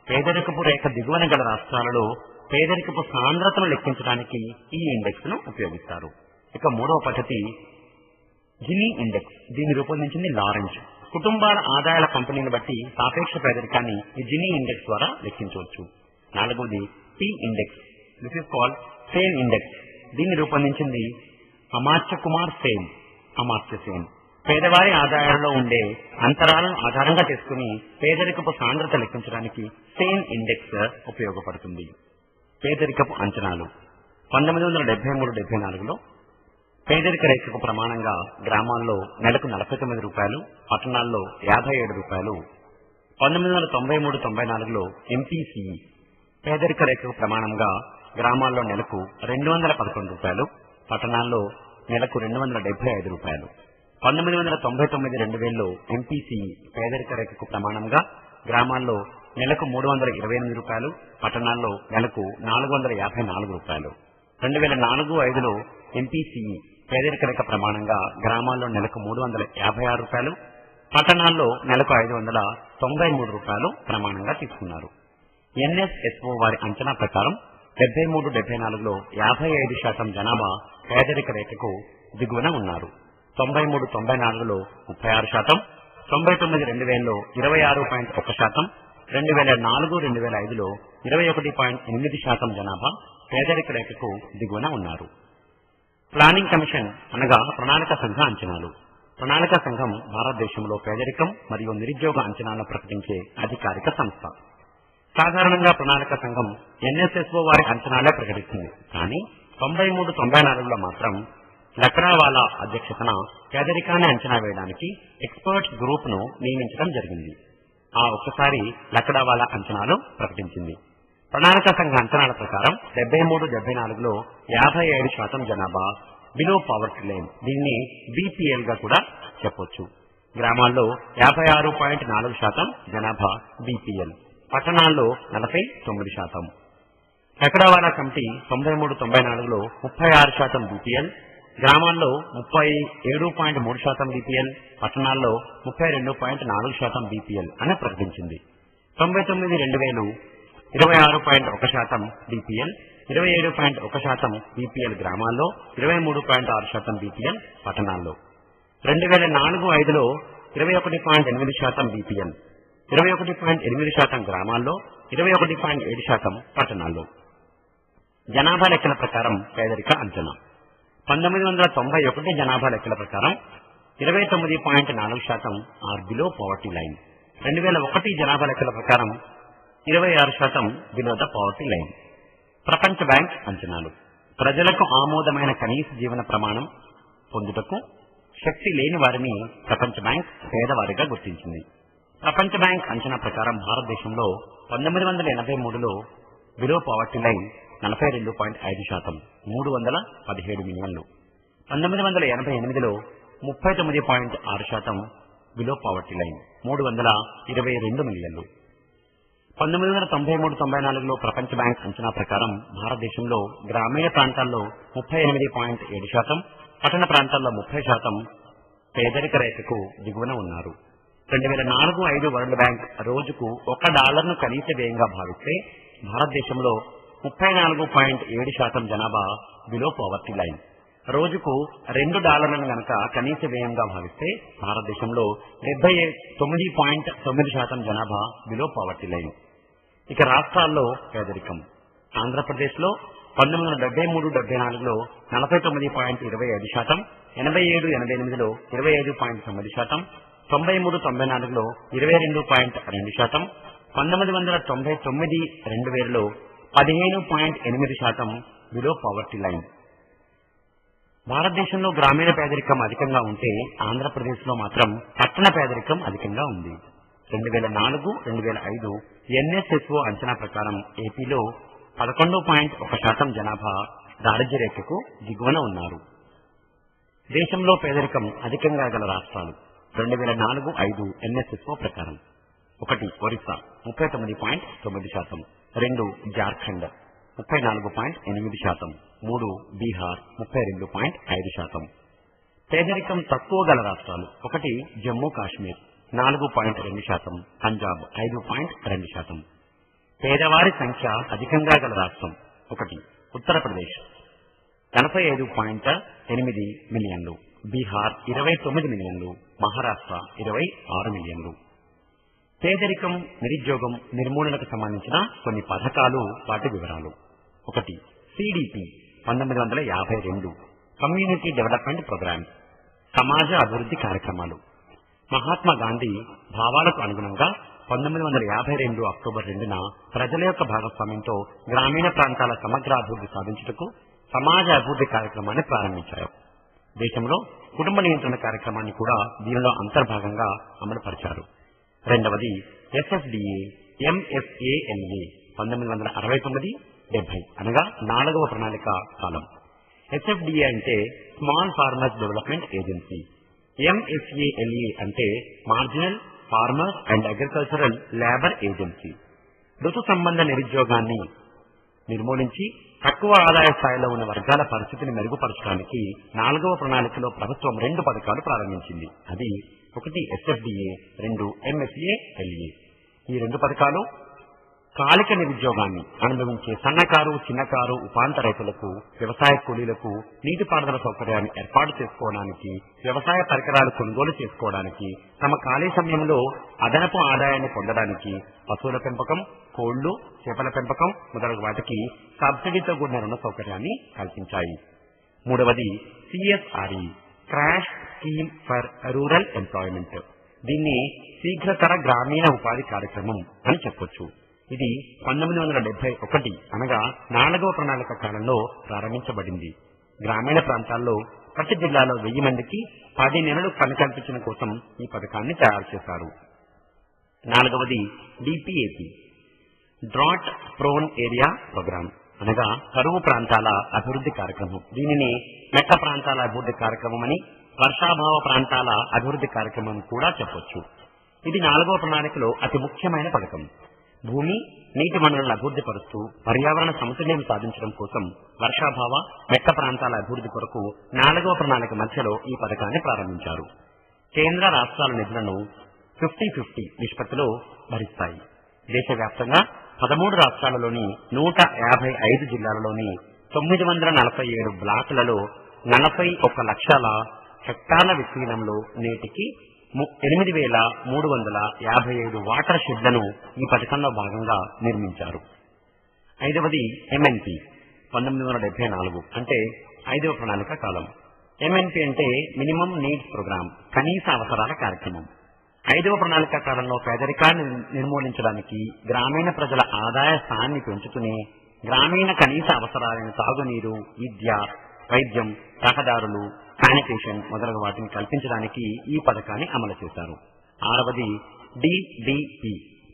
[SPEAKER 1] పేదరికపు రేఖ దిగువన గల రాష్ట్రాలలో పేదరికపు సాంద్రతను లెక్కించడానికి ఈ ఇండెక్స్ ను ఉపయోగిస్తారు. ఇక మూడవ పద్ధతి జినీ ఇండెక్స్. దీన్ని రూపొందించింది లారెంజ్. కుటుంబాల ఆదాయాల పంపిణీని బట్టి సాపేక్ష పేదరికాన్ని ఈ జినీ ఇండెక్స్ ద్వారా లెక్కించవచ్చు. నాలుగవది P index. This is called Sen index. దీన్ని రూపొందించింది అమాత్య సేన్. పేదవారి ఆదాయాలలో ఉండే అంతరాలను ఆధారంగా చేసుకుని పేదరికపు సాంద్రత లెక్కించడానికి సేన్ ఇండెక్స్ ఉపయోగపడుతుంది. పేదరికపు అంచనాలు 1973-74లో పేదరిక రేఖకు ప్రమాణంగా గ్రామాల్లో నెలకు 49 రూపాయలు, పట్టణాల్లో 57 రూపాయలు. 1993-94లో MPCE పేదరిక రేఖకు ప్రమాణంగా గ్రామాల్లో నెలకు 211 రూపాయలు, పట్టణాల్లో నెలకు 275 రూపాయలు. 1999-2000లో ఎంపీసీఈ పేదరిక రేఖకు ప్రమాణంగా గ్రామాల్లో నెలకు 328 రూపాయలు, పట్టణాల్లో నెలకు 454 రూపాయలు. 2004-05లో ఎంపీసీఈ పేదరిక రేఖ ప్రమాణంగా గ్రామాల్లో నెలకు 356 రూపాయలు, పట్టణాల్లో నెలకు 593 రూపాయలు ప్రమాణంగా తీసుకున్నారు. ఎన్ఎస్ఎస్ఓ వారి అంచనా ప్రకారం 73-74లో 55% జనాభా పేదరిక రేఖకు దిగువన ఉన్నారు. 93-94లో 36%, 99-2000లో 26.1%, 2004-2005లో 21.8% జనాభా పేదరిక రేఖకు దిగువన ఉన్నారు. ప్లానింగ్ కమిషన్ అనగా ప్రణాళిక సంఘ అంచనాలు. ప్రణాళిక సంఘం భారతదేశంలో పేదరికం మరియు నిరుద్యోగ అంచనాలను ప్రకటించే అధికారిక సంస్థ. సాధారణంగా ప్రణాళిక సంఘం ఎన్ఎస్ఎస్ఓ వారి అంచనాలే ప్రకటిస్తుంది. కానీ 93-94లో మాత్రం లక్డావాలా అధ్యక్షతన పేదరికాన్ని అంచనా వేయడానికి ఎక్స్పర్ట్స్ గ్రూప్ ను నియమించడం జరిగింది. ఆ ఒక్కసారి లక్డావాలా అంచనాలు ప్రకటించింది. ప్రణాళిక సంఘ అంచనాల ప్రకారం 73-74లో 57% జనాభా బిలో పావర్టీ లైన్, దీన్ని బీపీఎల్ గా కూడా చెప్పొచ్చు. గ్రామాల్లో 56.4% జనాభా బీపీఎల్, పట్టణాల్లో 49%. లక్డావాలా కమిటీ 93-94లో 36% బీపీఎల్, గ్రామాల్లో 37.3% బీపీఎల్, పట్టణాల్లో 32.4% బీపీఎల్ అని ప్రకటించింది. 99-2000 26.1% బీపీఎల్, 27.1% బీపీఎల్ గ్రామాల్లో, 23.6% బీపీఎల్ పట్టణాల్లో. 2004-05లో 21.8% బీపీఎల్, 21.8% గ్రామాల్లో, 21.7% పట్టణాల్లో. జనాభా లెక్కల ప్రకారం పేదరిక అంచనా. 1991 జనాభా లెక్కల ప్రకారం 29.4% ఆర్ బిలో పవర్టీ లైన్. 2001 జనాభా లెక్కల ప్రకారం 26% బిలో ద పవర్టీ లైన్. ప్రపంచ బ్యాంక్ అంచనాలు. ప్రజలకు ఆమోదమైన కనీస జీవన ప్రమాణం పొందుటకు శక్తి లేని వారిని ప్రపంచ బ్యాంక్ పేదవారిగా గుర్తించింది. ప్రపంచ బ్యాంక్ అంచనా ప్రకారం భారతదేశంలో 1983లో బిలో పవర్టీ లైన్ 42.5%, 317 మిలియన్లు. 1988లో 39.6% బిలో పవర్టీ లైన్, 322 మిలియన్లు. 1993-94లో ప్రపంచ బ్యాంక్ అంచనా ప్రకారం భారతదేశంలో గ్రామీణ ప్రాంతాల్లో 38.7%, పట్టణ ప్రాంతాల్లో 30% పేదరిక రేఖకు దిగువన ఉన్నారు. 2004-05 వరల్డ్ బ్యాంక్ రోజుకు $1 కనీస వ్యయంగా భావిస్తే భారతదేశంలో 34.7% జనాభా బిలో పవర్టీ లైన్. రోజుకు $2 గనక కనీస వ్యయంగా భావిస్తే భారతదేశంలో 79.9% జనాభా బిలో పవర్టీ లైన్. ఇక రాష్ట్రాల్లో పేదరికం. ఆంధ్రప్రదేశ్లో 1973-74లో 49.25%, 87-88లో 25.9%, 93-94లో 22.2%, 1999-2000లో 15.8% బిలో పవర్టీ లైన్. భారతదేశంలో గ్రామీణ పేదరికం అధికంగా ఉంటే ఆంధ్రప్రదేశ్లో మాత్రం పట్టణ పేదరికం అధికంగా ఉంది. 2004-2005 ఎన్ఎస్ఎస్ఓ అంచనా ప్రకారం ఏపీలో 11.1% జనాభా దారిద్ర్య రేఖకు దిగువన ఉన్నారు. దేశంలో పేదరికం అధికంగా గల రాష్ట్రాలు 2004-05 ఎన్ఎస్ఎస్ఓ ప్రకారం: 1 ఒరిస్సా 39.9%, 2 జార్ఖండ్ 34.8%, 3 బీహార్ 32.5%. పేదరికం తక్కువ గల రాష్ట్రాలు: 1 జమ్మూ కాశ్మీర్ 4.2%, పంజాబ్ 5.2%. పేదవారి సంఖ్య అధికంగా గల రాష్ట్రం: 1 ఉత్తరప్రదేశ్ 85.8 మిలియన్లు, బీహార్ 29 మిలియన్లు, మహారాష్ట్ర 26 మిలియన్లు. పేదరికం, నిరుద్యోగం నిర్మూలనకు సంబంధించిన కొన్ని పథకాలు, వాటి వివరాలు. 1 సిడిపి 1952 కమ్యూనిటీ డెవలప్మెంట్ ప్రోగ్రామ్స్, సమాజ అభివృద్ధి కార్యక్రమాలు. మహాత్మా గాంధీ భావాలకు అనుగుణంగా 1952 అక్టోబర్ 2న ప్రజల యొక్క భాగస్వామ్యంతో గ్రామీణ ప్రాంతాల సమగ్ర అభివృద్ధి సాధించుటకు సమాజ అభివృద్ధి కార్యక్రమాన్ని ప్రారంభించారు. దేశంలో కుటుంబ నియంత్రణ కార్యక్రమాన్ని కూడా దీనిలో అంతర్భాగంగా అమలుపరిచారు. 2వది ఎస్ఎఫ్డిఏ, ఎంఎఫ్ఏఎల్ఏ 1969-70 అనగా 4వ ప్రణాళిక కాలం. SFDA అంటే small farmers development agency. MSALE అంటే marginal farmers and agricultural labour agency. ఋతు సంబంధ నిరుద్యోగాన్ని నిర్మూలించి తక్కువ ఆదాయ స్థాయిలో ఉన్న వర్గాల పరిస్థితిని మెరుగుపరచడానికి 4వ ప్రణాళికలో ప్రభుత్వం 2 పథకాలు ప్రారంభించింది. అది 1 SFDA, 2 MSALE. ఈ 2 పథకాలు కాలిక నిరుద్యోగాన్ని అనుభవించే సన్నకారు, చిన్నకారు, ఉపాంత రైతులకు, వ్యవసాయ కూలీలకు నీటిపారుదల సౌకర్యాన్ని ఏర్పాటు చేసుకోవడానికి, వ్యవసాయ పరికరాలు కొనుగోలు చేసుకోవడానికి, తమ ఖాళీ సమయంలో అదనపు ఆదాయాన్ని పొందడానికి, పశువుల పెంపకం, కోళ్లు, చేపల పెంపకం మొదలగు వాటికి సబ్సిడీతో కూడిన రుణ సౌకర్యాన్ని కల్పించాయి. 3వది CSRE, crash scheme for rural employment. దీన్ని శీఘ్రతర గ్రామీణ ఉపాధి కార్యక్రమం అని చెప్పొచ్చు. ఇది 1971 అనగా 4వ ప్రణాళిక కాలంలో ప్రారంభించబడింది. గ్రామీణ ప్రాంతాల్లో ప్రతి జిల్లాలో 1000 మందికి 10 నెలలు పని కల్పించడం కోసం ఈ పథకాన్ని తయారు చేశారు. 4వది DPAP, drought prone area program అనగా కరువు ప్రాంతాల అభివృద్ధి కార్యక్రమం. దీనిని మెట్ట ప్రాంతాల అభివృద్ధి కార్యక్రమం అని, వర్షాభావ ప్రాంతాల అభివృద్ధి కార్యక్రమం కూడా చెప్పొచ్చు. ఇది 4వ ప్రణాళికలో అతి ముఖ్యమైన పథకం. భూమి, నీటి వనరులను అభివృద్ధి పరుస్తూ పర్యావరణ సమతుల్యం సాధించడం కోసం వర్షాభావ, మెట్ట ప్రాంతాల అభివృద్ధి కొరకు 4వ ప్రణాళిక మధ్యలో ఈ పథకాన్ని ప్రారంభించారు. కేంద్ర రాష్ట్రాల నిధులను 50-50 నిష్పత్తిలో భరిస్తాయి. దేశవ్యాప్తంగా 13 రాష్ట్రాలలోని 155 జిల్లాలలోని 947 బ్లాకులలో 41 లక్షల హెక్టార్ల విస్తీర్ణంలో నేటికి 8,357 వాటర్ షెడ్లను ఈ పథకంలో భాగంగా నిర్మించారు. 5వది MNP, 1974 అంటే 5వ ప్రణాళిక కాలం. MNP అంటే మినిమం నీడ్స్ ప్రోగ్రామ్, కనీస అవసరాల కార్యక్రమం. 5వ ప్రణాళిక కాలంలో పేదరికాన్ని నిర్మూలించడానికి, గ్రామీణ ప్రజల ఆదాయ స్థాయిని పెంచుతూనే గ్రామీణ కనీస అవసరాలైన తాగునీరు, విద్య, వైద్యం, రహదారులు, శానిటేషన్ మొదలగు వాటిని కల్పించడానికి ఈ పథకాన్ని అమలు చేశారు. 6వది DDP,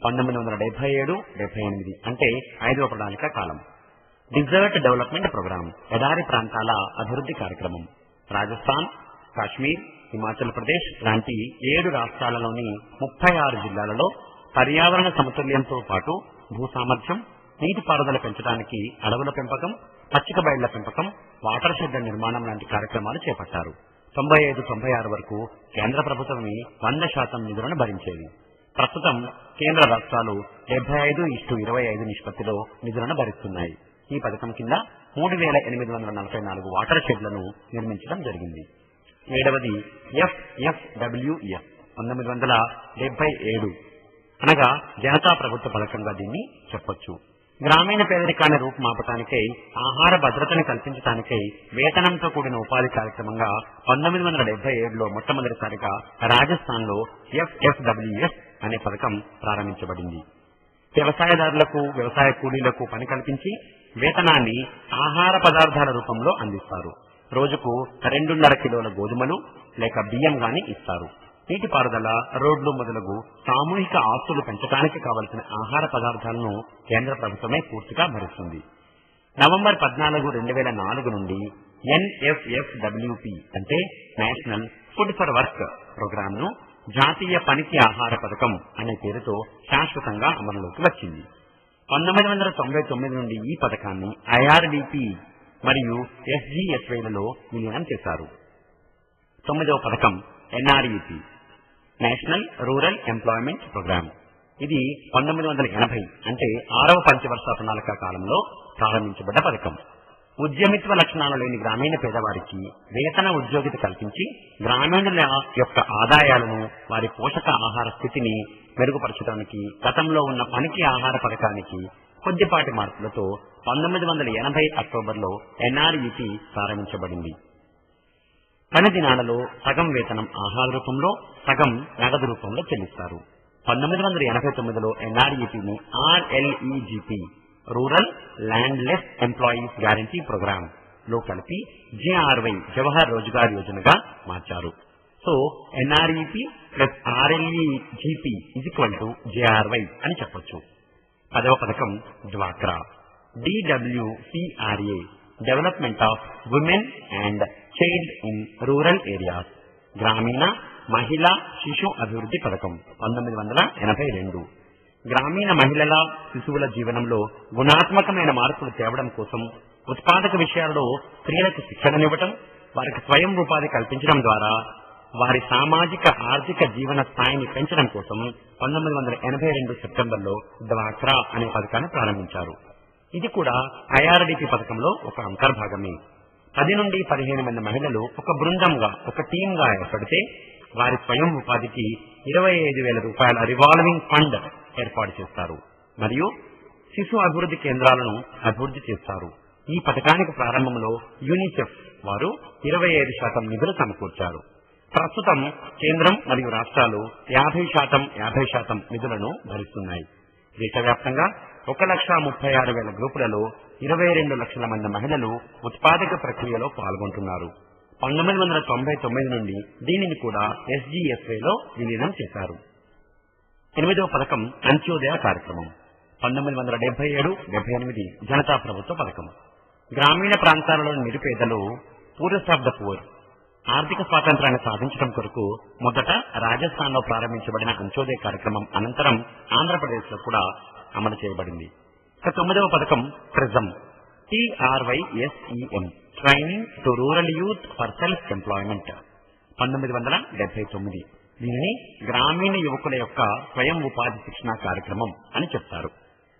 [SPEAKER 1] 1977-78 అంటే 5వ ప్రణాళిక కాలం. డిజర్ట్ డెవలప్మెంట్ ప్రోగ్రామ్, ఎడారి ప్రాంతాల అభివృద్ధి కార్యక్రమం. రాజస్థాన్, కాశ్మీర్, హిమాచల్ ప్రదేశ్ లాంటి 7 రాష్ట్రాలలోని 36 జిల్లాలలో పర్యావరణ సమతుల్యంతో పాటు భూ సామర్థ్యం, నీటిపారుదల పెంచడానికి అడవుల పెంపకం, పచ్చిక బయళ్ల పెంపకం, వాటర్ షెడ్ల నిర్మాణం లాంటి కార్యక్రమాలు చేపట్టారు. 95-96 వరకు కేంద్ర ప్రభుత్వమే 100% నిధులను భరించేది. ప్రస్తుతం కేంద్ర రాష్ట్రాలు 75-25 నిష్పత్తిలో నిధులను భరిస్తున్నాయి. ఈ పథకం కింద 3,844 వాటర్ షెడ్లను నిర్మించడం జరిగింది. 7వది FFWS, 1977 అనగా జనతా ప్రభుత్వ పథకంగా దీన్ని చెప్పొచ్చు. గ్రామీణ పేదరికాన్ని రూపుమాపటానికై, ఆహార భద్రతను కల్పించడానికై వేతనంతో కూడిన ఉపాధి కార్యక్రమంగా 1977లో మొట్టమొదటిసారిగా రాజస్థాన్ లో FFWS అనే పథకం ప్రారంభించబడింది. వ్యవసాయదారులకు, వ్యవసాయ కూలీలకు పని కల్పించి వేతనాన్ని ఆహార పదార్థాల రూపంలో అందిస్తారు. రోజుకు 2.5 కిలోల గోధుమలు లేక బియ్యం గాని ఇస్తారు. నీటిపారుదల, రోడ్లు మొదలగు సామూహిక ఆస్తులు పెంచడానికి కావలసిన ఆహార పదార్థాలను కేంద్ర ప్రభుత్వమే పూర్తిగా భరిస్తుంది. నవంబర్ 14, 2004 నుండి NFFWP అంటే national food for work program ను జాతీయ పనికి ఆహార పథకం అనే పేరుతో శాశ్వతంగా అమలులోకి వచ్చింది. 1999 నుండి ఈ పథకాన్ని IRDP మరియు SGSYలలో విలీనం చేశారు. 9వ పథకం NREP, national rural employment program. ఇది 1980 అంటే 6వ పంచవర్ష ప్రణాళిక కాలంలో ప్రారంభించబడ్డ పథకం. ఉద్యమిత్వ లక్షణాలు లేని గ్రామీణ పేదవారికి వేతన ఉద్యోగిత కల్పించి గ్రామీణుల యొక్క ఆదాయాలను, వారి పోషక ఆహార స్థితిని మెరుగుపరచడానికి గతంలో ఉన్న పనికి ఆహార పథకానికి కొద్దిపాటి మార్పులతో 1980 అక్టోబర్లో NREP ప్రారంభించబడింది. పని దినాలలో సగం వేతనం ఆహార రూపంలో, సగం నగదు రూపంలో చెల్లిస్తారు. 1989లో NREPని RLEGP, rural landless employees guarantee program లో కలిపి JRY, జవహర్ రోజ్గార్ యోజనగా మార్చారు. So NREP plus RLEGP JRY అని చెప్పొచ్చు. 10వ పథకం డ్వాక్రా, DWCRA, development of women and child in rural areas, గ్రామీణ మహిళా శిశు అభివృద్ధి పథకం 1982. గ్రామీణ మహిళల శిశువుల జీవనంలో గుణాత్మకమైన మార్పులు తేవడం కోసం ఉత్పాదక విషయాలలో స్త్రీలకు శిక్షణనివ్వటం, వారికి స్వయం ఉపాధి కల్పించడం ద్వారా వారి సామాజిక ఆర్థిక జీవన స్థాయిని పెంచడం కోసం 1982 సెప్టెంబర్లో డ్వాక్రా అనే పథకాన్ని ప్రారంభించారు. ఇది కూడా IRDP పథకంలో ఒక అంతర్భాగమే. 10 నుండి 15 మంది మహిళలు ఒక బృందంగా, ఒక టీంగా ఏర్పడితే వారి స్వయం ఉపాధికి 25,000 రూపాయల రివాల్వింగ్ ఫండ్ ఏర్పాటు చేస్తారు మరియు శిశు అభివృద్ధి కేంద్రాలను అభివృద్ధి చేస్తారు. ఈ పథకానికి ప్రారంభంలో యూనిసెఫ్ వారు 25% నిధులు సమకూర్చారు. ప్రస్తుతం కేంద్రం మరియు రాష్ట్రాలు 50% నిధులను భరిస్తున్నాయి. దేశవ్యాప్తంగా 1,36,000 గ్రూపులలో 22 లక్షల మంది మహిళలు ఉత్పాదక ప్రక్రియలో పాల్గొంటున్నారు. 1999 నుండి దీనిని కూడా SGFAలో విలీనం చేశారు. 8వ పథకం అంత్యోదయ కార్యక్రమం 1977-78 జనతా ప్రభుత్వ పథకం. గ్రామీణ ప్రాంతాలలోని నిరుపేదలు పూరెస్ట్ ఆఫ్ ద పూర్ ఆర్థిక స్వాతంత్రాన్ని సాధించడం కొరకు మొదట రాజస్థాన్ లో ప్రారంభించబడిన అంత్యోదయ కార్యక్రమం అనంతరం ఆంధ్రప్రదేశ్ లో కూడా అమలు చేయబడింది. 9వ పథకం prism, TRYSEM, training to rural youth for self employment 1979. దీనిని గ్రామీణ యువకుల యొక్క స్వయం ఉపాధి శిక్షణ కార్యక్రమం అని చెప్తారు.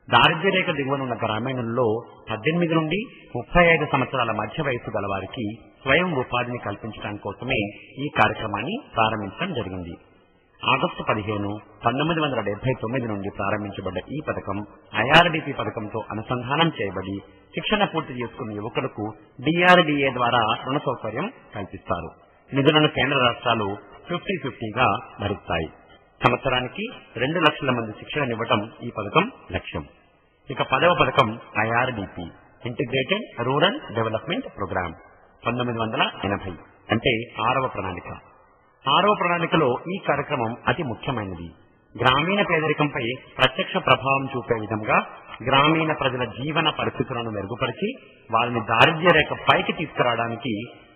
[SPEAKER 1] దారిద్ర్య రేఖ దిగువనున్న గ్రామీణుల్లో 18 నుండి 35 సంవత్సరాల మధ్య వయసు గల వారికి స్వయం ఉపాధిని కల్పించడం కోసమే ఈ కార్యక్రమాన్ని ప్రారంభించడం జరిగింది. ఆగస్టు 15, 1979 నుండి ప్రారంభించబడ్డ ఈ పథకం IRDP పథకంతో అనుసంధానం చేయబడి శిక్షణ పూర్తి చేసుకున్న యువకులకు DRDA ద్వారా రుణ సౌకర్యం కల్పిస్తారు. నిధులను కేంద్ర రాష్ట్రాలు 50-50గా భరిస్తాయి. సంవత్సరానికి 2 లక్షల మంది శిక్షణనివ్వటం ఈ పథకం లక్ష్యం. ఇక 10వ పథకం IRDP, integrated rural development program 1980, అంటే 6వ ప్రణాళిక. 6వ ప్రణాళికలో ఈ కార్యక్రమం అతి ముఖ్యమైనది. గ్రామీణ పేదరికంపై ప్రత్యక్ష ప్రభావం చూపే విధంగా గ్రామీణ ప్రజల జీవన పరిస్థితులను మెరుగుపరిచి వారిని దారిద్ర్య రేఖ పైకి తీసుకురావడానికి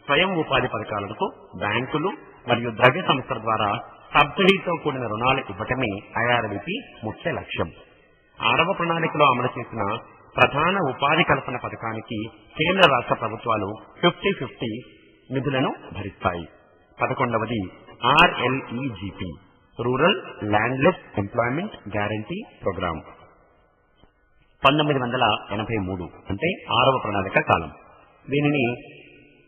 [SPEAKER 1] స్వయం ఉపాధి పథకాలకు బ్యాంకులు మరియు ద్రవ్య సంస్థల ద్వారా సబ్సిడీతో కూడిన రుణాలు ఇవ్వటమే IRDP ముఖ్య లక్ష్యం. 6వ ప్రణాళికలో అమలు చేసిన ప్రధాన ఉపాధి కల్పన పథకానికి కేంద్ర రాష్ట్ర ప్రభుత్వాలు 50-50 నిధులను భరిస్తాయి. 11వది RLEGP, rural landless employment guarantee program 1983, అంటే 6వ ప్రణాళిక కాలం. దీనిని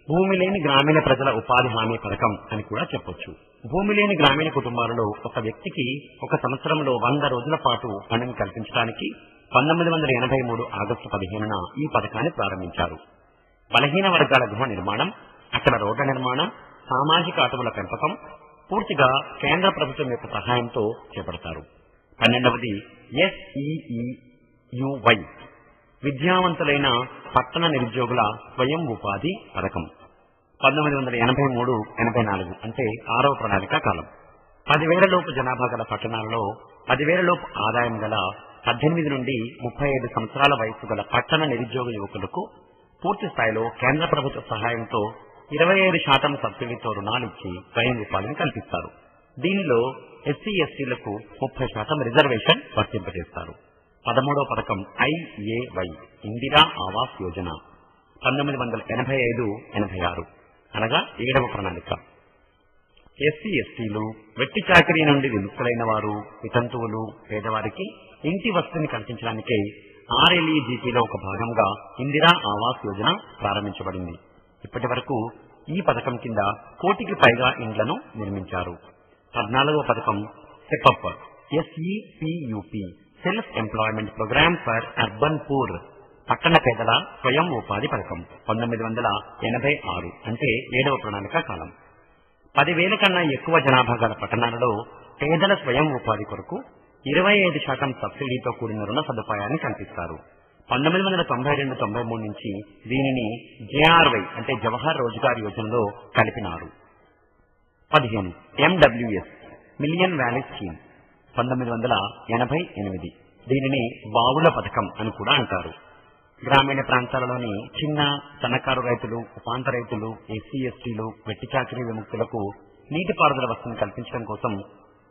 [SPEAKER 1] భూమి లేని గ్రామీణ ప్రజల ఉపాధి హామీ పథకం అని కూడా చెప్పొచ్చు. భూమి లేని గ్రామీణ కుటుంబాలలో ఒక వ్యక్తికి ఒక సంవత్సరంలో 100 రోజుల పాటు పనిని కల్పించడానికి 1983 ఆగస్టు 15న ఈ పథకాన్ని ప్రారంభించారు. బలహీన వర్గాల గృహ నిర్మాణం, అక్కడ రోడ్ల నిర్మాణం, సామాజిక అటవుల పెంపకం పూర్తిగా కేంద్ర ప్రభుత్వం యొక్క సహాయంతో చేపడతారు. 12వది SEEUY, విద్యావంతులైన పట్టణ నిరుద్యోగుల స్వయం ఉపాధి పథకం 1983-84, అంటే 6వ ప్రణాళిక కాలం. 10,000 లోపు జనాభా గల పట్టణాలలో 10,000 లోపు ఆదాయం గల 18 నుండి 35 సంవత్సరాల వయసు గల పట్టణ నిరుద్యోగ యువకులకు పూర్తి స్థాయిలో కేంద్ర ప్రభుత్వ సహాయంతో 25% సబ్సిడీతో రుణాలిచ్చి స్వయం ఉపాధిని కల్పిస్తారు. దీనిలో SC/STలకు 30% రిజర్వేషన్ వర్తింపజేస్తారు. 13వ పథకం IAY, ఇందిరా ఆవాస్ యోజన 1985-86, అనగా 7వ ప్రణాళిక. SC/STలు, వెట్టి చాకిరీ నుండి విముక్తులైన వారు, వితంతువులు, పేదవారికి ఇంటి వసతిని కల్పించడానికే RLEGPలో ఒక భాగంగా ఇందిరా ఆవాస్ యోజన ప్రారంభించబడింది. ఇప్పటి వరకు ఈ పథకం కింద 1 కోటికి పైగా ఇండ్లను నిర్మించారు. 14వ పథకం SEPUP, SEPUP, self employment program for urban poor, పట్టణ పేదల స్వయం ఉపాధి పథకం 1986, అంటే 7వ ప్రణాళిక కాలం. 10,000 కన్నా ఎక్కువ జనాభా గల పట్టణాలలో పేదల స్వయం ఉపాధి కొరకు 25% సబ్సిడీతో కూడిన రుణ సదుపాయాన్ని కల్పిస్తారు. 1992-93 నుంచి దీనిని JRY, అంటే జవహర్ రోజ్గార్ యోజనలో కలిపినారు. 15 MWS, మిలియన్ వ్యాలీ స్కీమ్ 1988, దీనిని బావుల పథకం అని కూడా అంటారు. గ్రామీణ ప్రాంతాలలోని చిన్న సన్నకారు రైతులు, ఉపాంత రైతులు, ఎస్సీ ఎస్టీలు, వెట్టి చాకిరీ విముక్తులకు నీటిపారుదల వసతిని కల్పించడం కోసం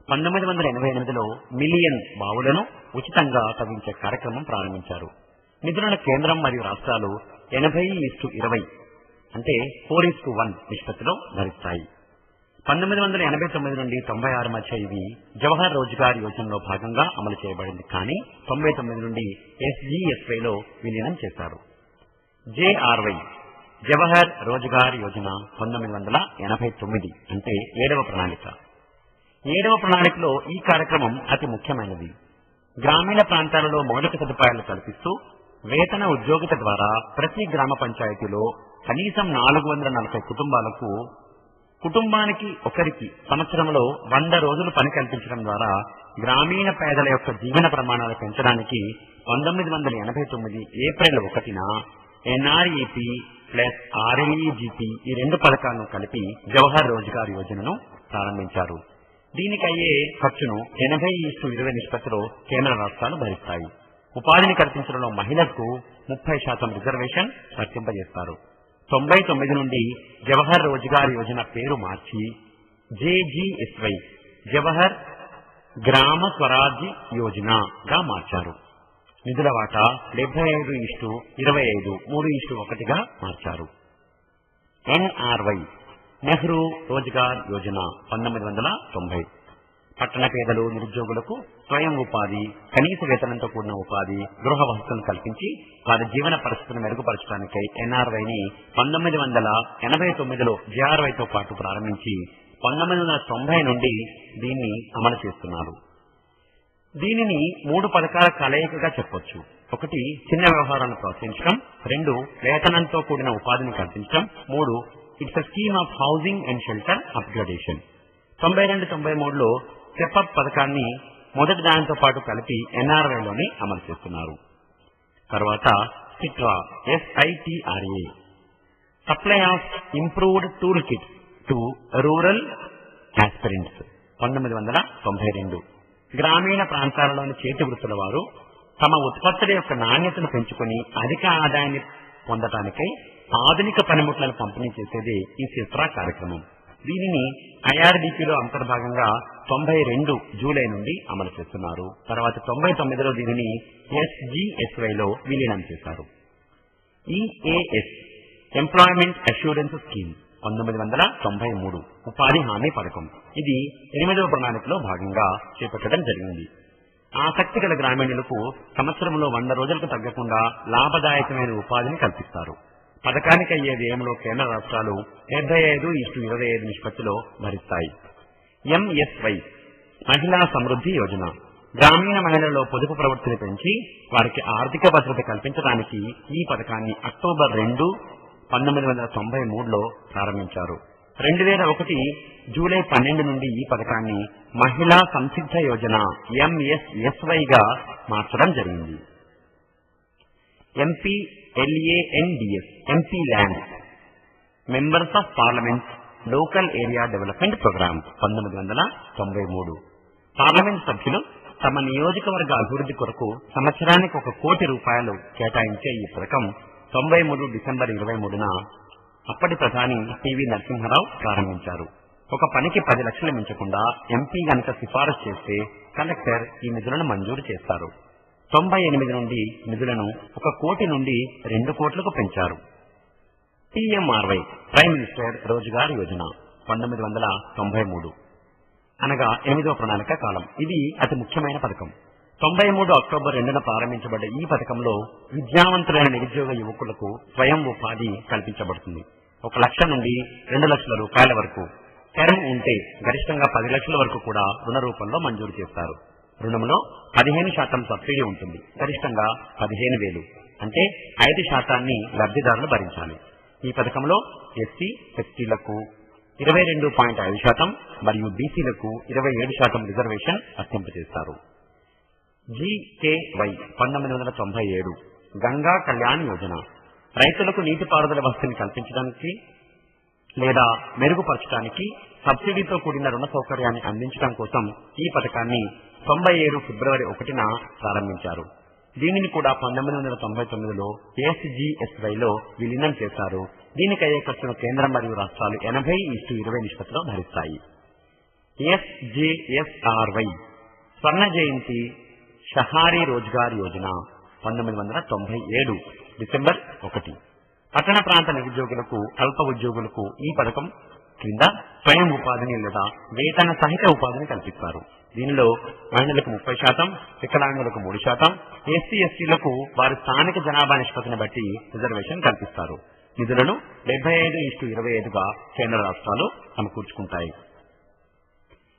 [SPEAKER 1] 1988లో మిలియన్ బావులను ఉచితంగా తవ్వించే కార్యక్రమం ప్రారంభించారు. నిధులను కేంద్రం మరియు రాష్ట్రాలు 80:20 అంటే 4:1 నిష్పత్తిలో భరిస్తాయి. 1989 నుండి 96 మధ్య ఇవి జవహర్ రోజ్గార్ యోజనలో భాగంగా అమలు చేయబడింది. కానీ 99 నుండి SGSYలో విలీనం చేశారు. JRY జవహర్ రోజ్గార్ యోజన 1989 అంటే 7వ ప్రణాళిక. 7వ ప్రణాళికలో ఈ కార్యక్రమం అతి ముఖ్యమైనది. గ్రామీణ ప్రాంతాలలో మౌలిక సదుపాయాలు కల్పిస్తూ వేతన ఉద్యోగిత ద్వారా ప్రతి గ్రామ పంచాయతీలో కనీసం 440 కుటుంబాలకు కుటుంబానికి ఒకరికి సంవత్సరంలో 100 రోజులు పని కల్పించడం ద్వారా గ్రామీణ పేదల యొక్క జీవన ప్రమాణాలు పెంచడానికి 1989 ఏప్రిల్ 1న NREP ప్లస్ RLEGP ఈ రెండు పథకాలను కలిపి జవహర్ రోజ్గార్ యోజనను ప్రారంభించారు. దీనికి అయ్యే ఖర్చును 80:20 నిష్పత్తిలో కేంద్ర రాష్ట్రాలు భరిస్తాయి. ఉపాధిని కల్పించడంలో మహిళలకు 30% రిజర్వేషన్ వర్తింపజేస్తారు. 99 నుండి జవహర్ రోజ్గార్ యోజన పేరు మార్చి JGSY జవహర్ గ్రామ స్వరాజ్ యోజనగా మార్చారు. నిధుల వాటా 75:25 3:1గా మార్చారు. NRY నెహ్రూ రోజ్గార్ యోజన 1990 పట్టణ పేదలు, నిరుద్యోగులకు స్వయం ఉపాధి, కనీస వేతనంతో కూడిన ఉపాధి, గృహ వసతులను కల్పించి వారి జీవన పరిస్థితులను మెరుగుపరచడానికై NRYని 1989లో JRYతో పాటు ప్రారంభించి 1990 నుండి దీన్ని అమలు చేస్తున్నారు. దీనిని 3 పథకాల కలయికగా చెప్పొచ్చు. 1 చిన్న వ్యవహారాలను ప్రోత్సహించడం, 2 వేతనంతో కూడిన ఉపాధిని కల్పించడం, 3 it's a scheme of housing and shelter upgradation. 92-93లో స్టెప్ పథకాన్ని మొదటి దానితో పాటు కలిపి NRYలోని అమలు చేస్తున్నారు. తర్వాత SITRA SITRA supply of improved tool kit to rural aspirants 1992 గ్రామీణ ప్రాంతాలలోని చేతి వృత్తుల వారు తమ ఉత్పత్తుల యొక్క నాణ్యతను పెంచుకుని అధిక ఆదాయాన్ని పొందటానికై ఆధునిక పనిముట్లను పంపిణీ చేసేది ఈ సిట్రా కార్యక్రమం. దీనిని IRDPలో అంతర్భాగంగా 92 జూలై నుండి అమలు చేస్తున్నారు. తర్వాత 99లో దీనిని SGSYలో విలీనం చేశారు. EAS ఎంప్లాయ్మెంట్ అష్యూరెన్స్ స్కీమ్ 1993 ఉపాధి హామీ పథకం. ఇది 8వ ప్రణాళికలో భాగంగా చేపట్టడం జరిగింది. ఆసక్తి గల గ్రామీణులకు సంవత్సరంలో 100 రోజులకు తగ్గకుండా లాభదాయకమైన ఉపాధిని కల్పిస్తారు. పథకానికి అయ్యే వ్యయంలో కేంద్ర రాష్ట్రాలు 75:25 నిష్పత్తిలో భరిస్తాయి. MSY మహిళా సమృద్ధి యోజన గ్రామీణ మహిళల్లో పొదుపు ప్రవృత్తిని పెంచి వారికి ఆర్థిక భద్రత కల్పించడానికి ఈ పథకాన్ని అక్టోబర్ 2, 1993లో ప్రారంభించారు. 2001 జూలై 12 నుండి ఈ పథకాన్ని మహిళా సంసిద్ధ యోజన MSSYగా మార్చడం జరిగింది. MPLANDS MP land members of parliament local area development program 1993 parliament సభ్యులు తమ నియోజకవర్గ అభివృద్ధి కొరకు సంవత్సరానికి 1 కోటి రూపాయలు కేటాయించే ఈ పథకం 93 డిసెంబర్ 23న అప్పటి ప్రధాని పివి నరసింహారావు ప్రారంభించారు. ఒక పనికి 10 లక్షలు మించకుండా ఎంపీ గనుక సిఫారసు చేస్తే కలెక్టర్ ఈ నిధులను మంజూరు చేస్తారు. 98 నుండి నిధులను 1 కోటి నుండి 2 కోట్లకు పెంచారు. PMRY prime minister Rozgar Yojana 1993 అనగా 8వ ప్రణాళిక కాలం. ఇది అతి ముఖ్యమైన పథకం. 93 అక్టోబర్ 2న ప్రారంభించబడ్డ ఈ పథకంలో విద్యావంతులైన నిరుద్యోగ యువకులకు స్వయం ఉపాధి కల్పించబడుతుంది. 1 లక్ష నుండి 2 లక్షల రూపాయల వరకు టర్మ్ ఉంటే గరిష్టంగా 10 లక్షల వరకు కూడా రుణ రూపంలో మంజూరు చేస్తారు. రుణంలో 15% సబ్సిడీ ఉంటుంది. గరిష్టంగా 15,000 అంటే 5% లబ్ధిదారులు భరించాలి. ఈ పథకంలో ఎస్సీ ఎస్టీలకు 22.5% మరియు బీసీలకు 27% రిజర్వేషన్ వర్తింపజేస్తారు. GKY 1997 గంగా కళ్యాణ్ యోజన రైతులకు నీటిపారుదల వసతిని కల్పించడానికి లేదా మెరుగుపరచడానికి సబ్సిడీతో కూడిన రుణ సౌకర్యాన్ని అందించడం కోసం ఈ పథకాన్ని 97 ఫిబ్రవరి 1న ప్రారంభించారు. దీనిని కూడా 1999లో ఎస్జీఎస్వైలో విలీనం చేశారు. దీనికి అయ్యే ఖర్చును కేంద్రం మరియు రాష్ట్రాలు 80:20 నిష్పత్తిలో భరిస్తాయి. ఎస్జేఎస్ఆర్వై స్వర్ణ జయంతి షహారీ రోజ్గార్ యోజన 1997 డిసెంబర్ 1. పట్టణ ప్రాంత నిరుద్యోగులకు, అల్ప ఉద్యోగులకు ఈ పథకం కింద స్వయం ఉపాధిని లేదా వేతన సహిత ఉపాధిని కల్పిస్తారు. దీనిలో మహిళలకు 30%, వికలాంగులకు 3%, ఎస్సీ ఎస్టీలకు వారి స్థానిక జనాభా నిష్పత్తిని బట్టి రిజర్వేషన్ కల్పిస్తారు. నిధులను 75:25గా కేంద్ర రాష్ట్రాలు సమకూర్చుకుంటాయి.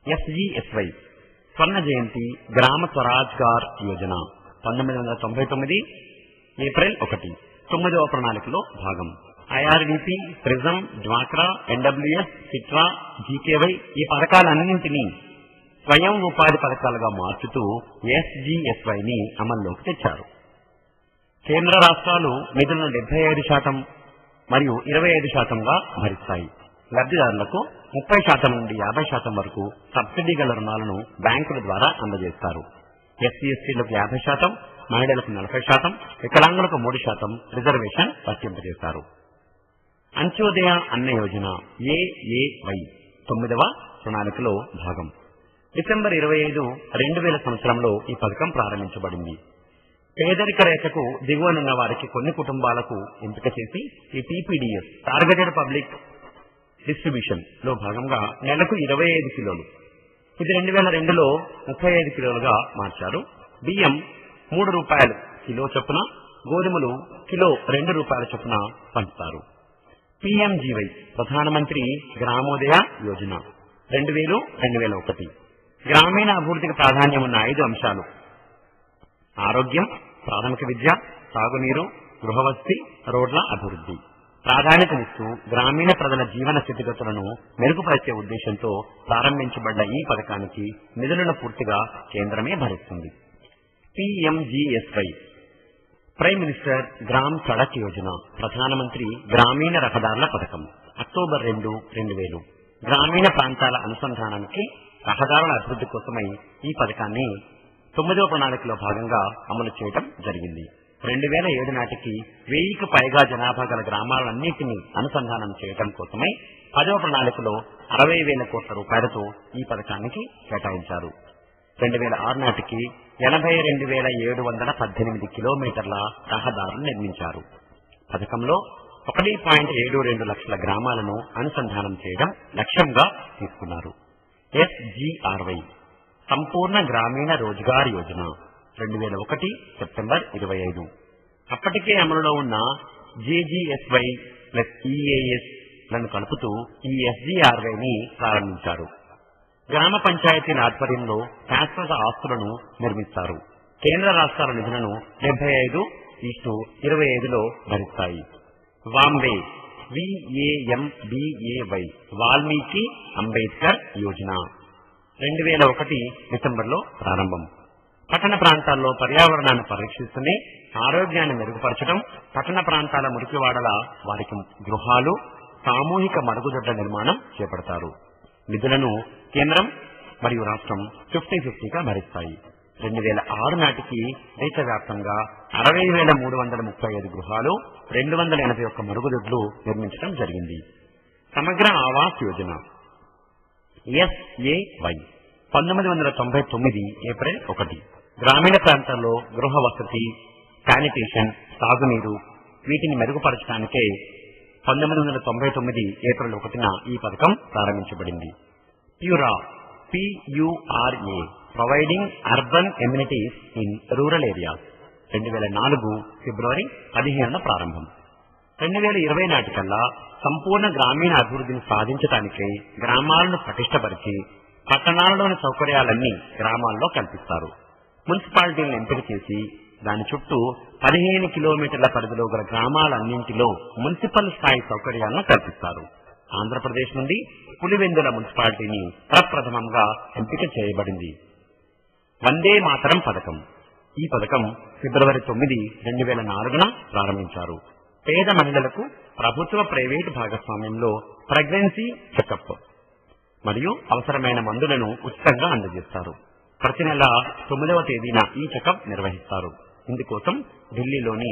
[SPEAKER 1] ఎస్జీఎస్వై స్వర్ణ జయంతి గ్రామ స్వరాజ్గార్ యోజన 1999 ఏప్రిల్ 1. 9వ ప్రణాళికలో భాగం. ఐఆర్డీపీ, ప్రిజం, డ్వాక్రా, ఎన్డబ్ల్యూఎస్, సిట్రా, జీకేవై ఈ పథకాలన్నింటినీ స్వయం ఉపాధి పథకాలుగా మార్చుతూ ఎస్జీఎస్వైని అమల్లోకి తెచ్చారు. కేంద్ర రాష్ట్రాలు నిధులను 75% మరియు 25%గా భరిస్తాయి. లబ్ధిదారులకు 30% నుండి 50% వరకు సబ్సిడీ గల రుణాలను బ్యాంకుల ద్వారా అందజేస్తారు. ఎస్సీ ఎస్టీలకు 50%, మహిళలకు 40%, వికలాంగులకు 3% రిజర్వేషన్ వర్తింపజేస్తారు. అంత్యోదయ అన్న యోజన ఏఏవై 9వ ప్రణాళికలో భాగం. డిసెంబర్ 25, 2000 సంవత్సరంలో ఈ పథకం ప్రారంభించబడింది. పేదరిక రేఖకు దిగువనున్న వారికి కొన్ని కుటుంబాలకు ఎంపిక చేసి ఈ టీపీడీఎస్ టార్గెటెడ్ పబ్లిక్ డిస్ట్రిబ్యూషన్ లో భాగంగా నెలకు 25 కిలోలు, ఇది 2002లో 35 కిలోలుగా మార్చారు. బియ్యం 3 రూపాయలు కిలో చొప్పున, గోధుమలు కిలో 2 రూపాయల చొప్పున పంచుతారు. పీఎంజీవై ప్రధానమంత్రి గ్రామోదయ యోజన 2000-2001 గ్రామీణ అభివృద్ధికి ప్రాధాన్యం ఉన్న 5 అంశాలు: ఆరోగ్యం, ప్రాథమిక విద్య, తాగునీరు, గృహవసతి, రోడ్ల అభివృద్ధి. ప్రాధాన్యతనిస్తూ గ్రామీణ ప్రజల జీవన స్థితిగతులను మెరుగుపరిచే ఉద్దేశంతో ప్రారంభించబడ్డ ఈ పథకానికి నిధులను పూర్తిగా కేంద్రమే భరిస్తుంది. PMGSY prime minister Gram Sadak Yojana ప్రధానమంత్రి గ్రామీణ రహదారుల పథకం అక్టోబర్ 2, 2000 గ్రామీణ ప్రాంతాల అనుసంధానానికి రహదారుల అభివృద్ధి కోసమై ఈ పథకాన్ని 9వ ప్రణాళికలో భాగంగా అమలు చేయడం జరిగింది. 2007 నాటికి 1000కి పైగా జనాభా గల గ్రామాలన్నింటినీ అనుసంధానం చేయడం కోసమై 10వ ప్రణాళికలో 60,000 కోట్ల రూపాయలతో ఈ పథకానికి కేటాయించారు. 2006 నాటికి 82,718 కిలోమీటర్ల రహదారులు నిర్మించారు. పథకంలో 1.72 లక్షల గ్రామాలను అనుసంధానం చేయడం లక్ష్యంగా తీసుకున్నారు. ఎస్జీఆర్వై సంపూర్ణ గ్రామీణ రోజ్గార్ యోజన 2001 సెప్టెంబర్ 25 అప్పటికే అమలులో ఉన్న జేజీఎస్వై ప్లస్ ఈఏఎస్ లను కలుపుతూ ఈ ఎస్జీఆర్వైని ప్రారంభించారు. గ్రామ పంచాయతీల ఆధ్వర్యంలో శాశ్వత ఆస్తులను నిర్మిస్తారు. కేంద్ర రాష్ట్రాల నిధులను 75:25లో భరిస్తాయి. వాంబే VAMBAY వాల్మీకి అంబేద్కర్ యోజన 2001 డిసెంబర్లో ప్రారంభం. పట్టణ ప్రాంతాల్లో పర్యావరణాన్ని పరిరక్షిస్తూనే ఆరోగ్యాన్ని మెరుగుపరచడం, పట్టణ ప్రాంతాల మురికివాడల వారికి గృహాలు, సామూహిక మరుగుదొడ్ల నిర్మాణం చేపడతారు. నిధులను కేంద్రం మరియు రాష్ట్రం 50-50గా భరిస్తాయి. 2006 నాటికి దేశవ్యాప్తంగా 60,335 గృహాలు, 281 మరుగుదొడ్లు నిర్మించడం జరిగింది. సమగ్ర ఆవాస్ యోజన SAY 1999 ఏప్రిల్ 1 గ్రామీణ ప్రాంతాల్లో గృహ వసతి, శానిటేషన్, తాగునీరు వీటిని మెరుగుపరచడానికే 1999 ఏప్రిల్ 1న ఈ పథకం ప్రారంభించబడింది. ప్యూరా PURA providing urban amenities in rural areas 2004 ఫిబ్రవరి 15న ప్రారంభం. 2020 నాటికల్లా సంపూర్ణ గ్రామీణ అభివృద్ధిని సాధించడానికై గ్రామాలను పటిష్టపరిచి పట్టణాలలోని సౌకర్యాలన్నీ గ్రామాల్లో కల్పిస్తారు. మున్సిపాలిటీలను ఎంపిక చేసి దాని చుట్టూ 15 కిలోమీటర్ల పరిధిలో గల గ్రామాలన్నింటిలో మున్సిపల్ స్థాయి సౌకర్యాలను కల్పిస్తారు. ఆంధ్రప్రదేశ్ నుండి పులివెందుల మున్సిపాలిటీని ప్రప్రథమంగా ఎంపిక చేయబడింది. వందే మాతరం పథకం ఈ పథకం ఫిబ్రవరి 9, 2004న ప్రారంభించారు. పేద మహిళలకు ప్రభుత్వ ప్రైవేటు భాగస్వామ్యంలో ప్రెగ్నెన్సీ చెకప్ మరియు అవసరమైన మందులను ఉచితంగా అందజేస్తారు. ప్రతి నెల 9వ తేదీన ఈ చెకప్ నిర్వహిస్తారు. ఇందుకోసం ఢిల్లీలోని